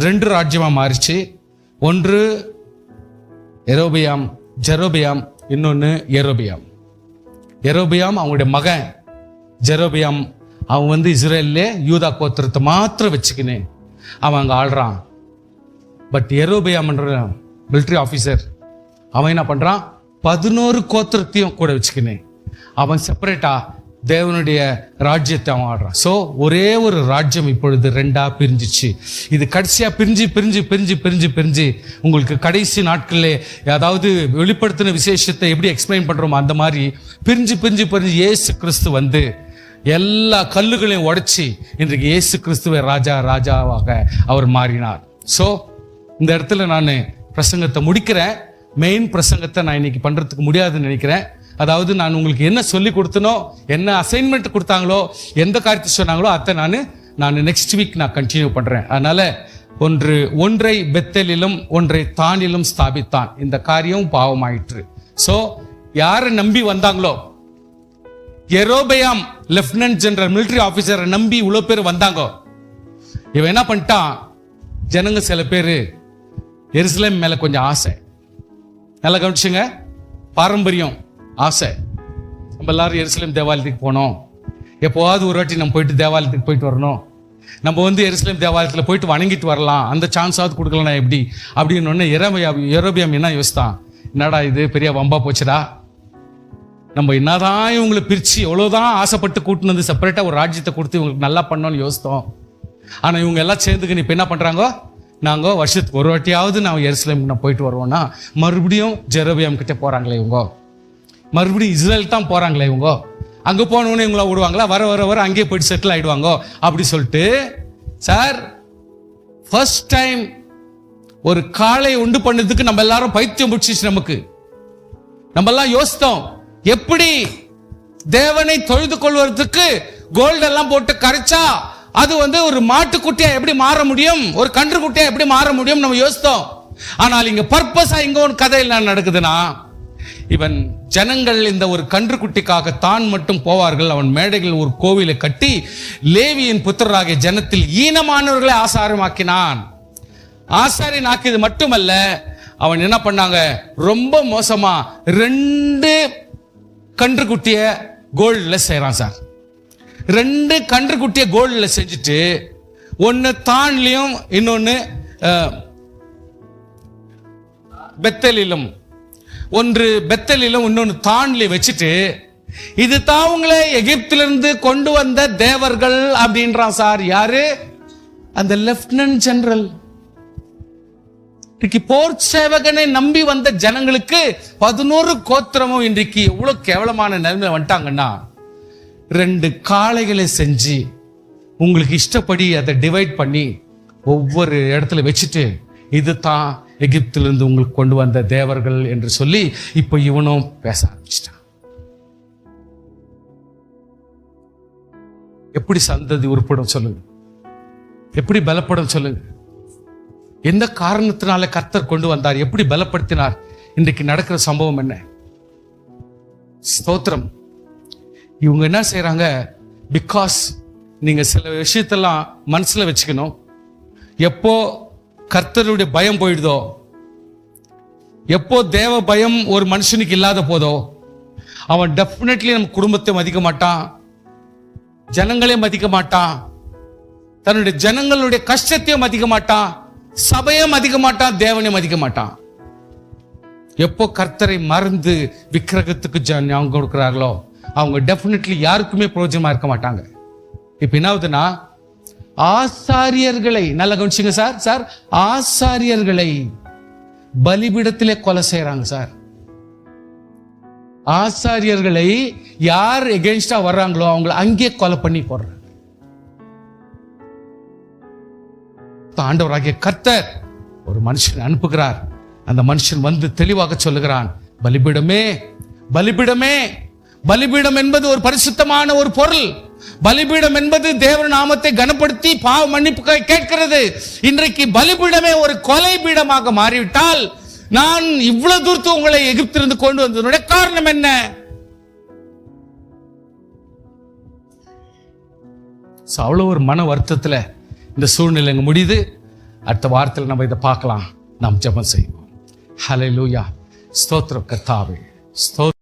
2 ராஜ்யமா மாறிச்சு. ஒன்று ஜெரொபெயாம், இன்னொன்னு யெரொபெயாம். அவங்களுடைய மகன் ஜெரொபெயாம் அவன் இஸ்ரேல்ல யூதா கோத்திரத்தை மாத்திரம் வச்சுக்கினு அவன் அங்க ஆள்றான். பட் யெரொபெயாம் மிலிட்டரி ஆபீசர் அவன் என்ன பண்றான், 11 கோத்திரத்தையும் கூட வச்சுக்கினு அவன் செப்பரேட்டா தேவனுடைய ராஜ்யத்தை அவன் ஆடுறான். சோ ஒரே ஒரு ராஜ்யம் இப்பொழுது 2ஆ பிரிஞ்சிச்சு. இது கடைசியா பிரிஞ்சு உங்களுக்கு கடைசி நாட்களிலே அதாவது வெளிப்படுத்தின விசேஷத்தை எப்படி எக்ஸ்பிளைன் பண்றோமோ அந்த மாதிரி பிரிஞ்சு இயேசு கிறிஸ்து எல்லா கல்லுகளையும் உடைச்சி இன்றைக்கு இயேசு கிறிஸ்துவை ராஜாவாக அவர் மாறினார். சோ இந்த இடத்துல நான் பிரசங்கத்தை முடிக்கிறேன். மெயின் பிரசங்கத்தை நான் இன்னைக்கு பண்றதுக்கு முடியாதுன்னு நினைக்கிறேன். அதாவது நான் உங்களுக்கு என்ன சொல்லி கொடுத்தனோ, என்ன அசைன்மெண்ட் கொடுத்தாங்களோ, எந்த காரியத்தை சொன்னாங்களோ அதை நான் நெக்ஸ்ட் வீக் நான் கண்டினியூ பண்றேன். அதனால ஒன்றை பெத்தேலிலும் ஒன்றை தானிலும் ஸ்தாபித்தான். இந்த காரியம் பாவமாயிற்று. சோ யாரை நம்பி வந்தாங்களோ, யெரொபெயாம் லெப்டினன்ட் ஜெனரல் மிலிட்டரி ஆபீசரை நம்பி இவ்வளவு பேர் வந்தாங்க. இவன் என்ன பண்ணிட்டான், ஜனங்க சில பேரு எருசலேம் மேல கொஞ்சம் ஆசை, நல்லா கவனிச்சுங்க, பாரம்பரியம் ஆசை. நம்ம எல்லாரும் எருசலேம் தேவாலயத்துக்கு போனோம், எப்போவாவது ஒரு வாட்டி நம்ம போயிட்டு தேவாலயத்துக்கு போயிட்டு வரணும், நம்ம எருசலேம் தேவாலயத்தில் போயிட்டு வணங்கிட்டு வரலாம், அந்த சான்ஸாவது கொடுக்கலாம் எப்படி அப்படின்னு யெரொபெயாம் என்ன யோசித்தான், என்னடா இது பெரிய வம்பா போச்சுடா, நம்ம என்னதான் இவங்களை பிரிச்சு எவ்வளவுதான் ஆசைப்பட்டு கூட்டினு செப்பரேட்டா ஒரு ராஜ்யத்தை கொடுத்து இவங்களுக்கு நல்லா பண்ணோம்னு யோசித்தோம். ஆனா இவங்க எல்லாம் சேர்ந்துக்கு இப்ப என்ன பண்றாங்க, நாங்க வருஷத்துக்கு ஒரு வாட்டியாவது நான் எருசலேமுக்கு நான் போயிட்டு வருவோம்னா மறுபடியும் ஜெரொபெயாம் கிட்ட போறாங்களே இவங்க, மறுபடியும் இஸ்ரேல் தான் போறாங்களே இவங்க, அங்க போனவொடனே இவங்கள விடுவாங்களா, வர அங்கேயே போயிட்டு செட்டில் ஆயிடுவாங்க அப்படி சொல்லிட்டு, சார் ஃபர்ஸ்ட் டைம் ஒரு காளை உண்டு பண்ணதுக்கு நம்ம எல்லாரும் பைத்தியம் பிடிச்சிச்சு. நம்ம எல்லாம் யோசித்தோம், எப்படி தேவனை தொழுது கொள்வதற்கு கோல்டு எல்லாம் போட்டு கரைச்சா அது ஒரு மாட்டு குட்டியா எப்படி மாற முடியும், ஒரு கன்று குட்டியா எப்படி மாற முடியும் நம்ம யோசித்தோம். ஆனால் இங்க பர்பஸா இங்க ஒரு கதை என்ன நடக்குதுன்னா, இவன் ஜனங்கள் இந்த ஒரு கன்று குட்டிக்காக தான் மட்டும் போவார்கள். அவன் மேடைகள் ஒரு கோவிலை கட்டி லேவியின் புத்திரராகிய ஜனத்தில் ஈனமானவர்களை ஆசாரியமாக்கினான். ஆசாரியன் ஆக்கியது மட்டுமல்ல, அவன் என்ன பண்ணாங்க, ரொம்ப மோசமா 2 கன்று குட்டிய கோல்டுல செய்யறான் சார். 2 கன்று குட்டிய கோல்டுல செஞ்சுட்டு ஒன்னு தான்லயும் இன்னொன்னு பெத்தேலிலும், ஒன்று பெத்தேலிலும் இன்னொன்னு தான்ல வச்சுட்டு, இது தாவங்களே எகிப்திலிருந்து கொண்டு வந்த தேவர்கள் அப்படின்றான் சார். யாரு? அந்த லெப்டினன்ட் ஜெனரல். இன்றைக்கு போர் சேவகனை நம்பி வந்த ஜனங்களுக்கு 11 கோத்திரமும் இன்றைக்கு எவ்வளவு கேவலமான நிலைமை வந்துட்டாங்கன்னா, 2 காளைகளை செஞ்சு உங்களுக்கு இஷ்டப்படி அதை டிவைட் பண்ணி ஒவ்வொரு இடத்துல வச்சுட்டு, இது தான் எகிப்திலிருந்து உங்களுக்கு கொண்டு வந்த தேவர்கள் என்று சொல்லி இப்ப இவனும் பேச ஆரம்பிச்சிட்டான். எப்படி சந்ததி உருப்படும் சொல்லுங்க, எப்படி பலப்படும் சொல்லுங்க. எந்த காரணத்தினால கர்த்தர் கொண்டு வந்தார், எப்படி பலப்படுத்தினார், இன்றைக்கு நடக்கிற சம்பவம் என்ன? ஸ்தோத்திரம். இவங்க என்ன செய்யறாங்க, பிகாஸ் நீங்க சில விஷயத்தெல்லாம் மனசுல வச்சுக்கணும். எப்போ கர்த்தருடைய பயம் போயிடுதோ, எப்போ தேவ பயம் ஒரு மனுஷனுக்கு இல்லாத போதோ, அவன் டெஃபினெட்லி நம்ம குடும்பத்தை மதிக்க மாட்டான், ஜனங்களே மதிக்க மாட்டான், தன்னுடைய ஜனங்களுடைய கஷ்டத்தையும் மதிக்க மாட்டான், சபையை மதிக்க மாட்டான், தேவனை மதிக்க மாட்டான். எப்போ கர்த்தரை மறந்து விக்கிரகத்துக்கு ஞாபகம் கொடுக்கிறார்களோ அவங்க டெஃபினெட்லி யாருக்குமே பிரயோஜனமா இருக்க மாட்டாங்க. இப்ப என்ன ஆகுதுன்னா, ஆசாரியர்களை நல்லா கவனிச்சுங்க சார், ஆசாரியர்களை பலிபீடத்திலே கொலை செய்யறாங்க சார். ஆசாரியர்களை யார் எகென்ஸ்டா வர்றாங்களோ அவங்களை அங்கே கொலை பண்ணி போடுறாங்க. ஆண்டவராகிய கர்த்தர் ஒரு மனுஷன் அனுப்புகிறார். அந்த மனுஷன் வந்து தெளிவாக சொல்லுகிறான், பலிபீடமே, பலிபீடமே. பலிபீடம் என்பது ஒரு பரிசுத்தமான ஒரு பொருள். பலிபீடம் என்பது தேவ நாமத்தை கனப்படுத்தி பாவ மன்னிப்பு கேட்கிறது. இன்றைக்கு பலிபீடமே ஒரு கொலை பீடமாக மாறிவிட்டால் நான் இவ்வளவு தூரத்து உங்களை எகிப்திலிருந்து கொண்டு வந்ததனுடைய காரணம் என்ன? அவ்வளவு ஒரு மன வருத்தத்துல இந்த சூழ்நிலை முடியுது. அடுத்த வாரத்தில் நம்ம இதை பார்க்கலாம். நாம் ஜெபம் செய்வோம். ஹல்லேலூயா. ஸ்தோத்திரம் கர்த்தாவே, ஸ்தோத்திரம்.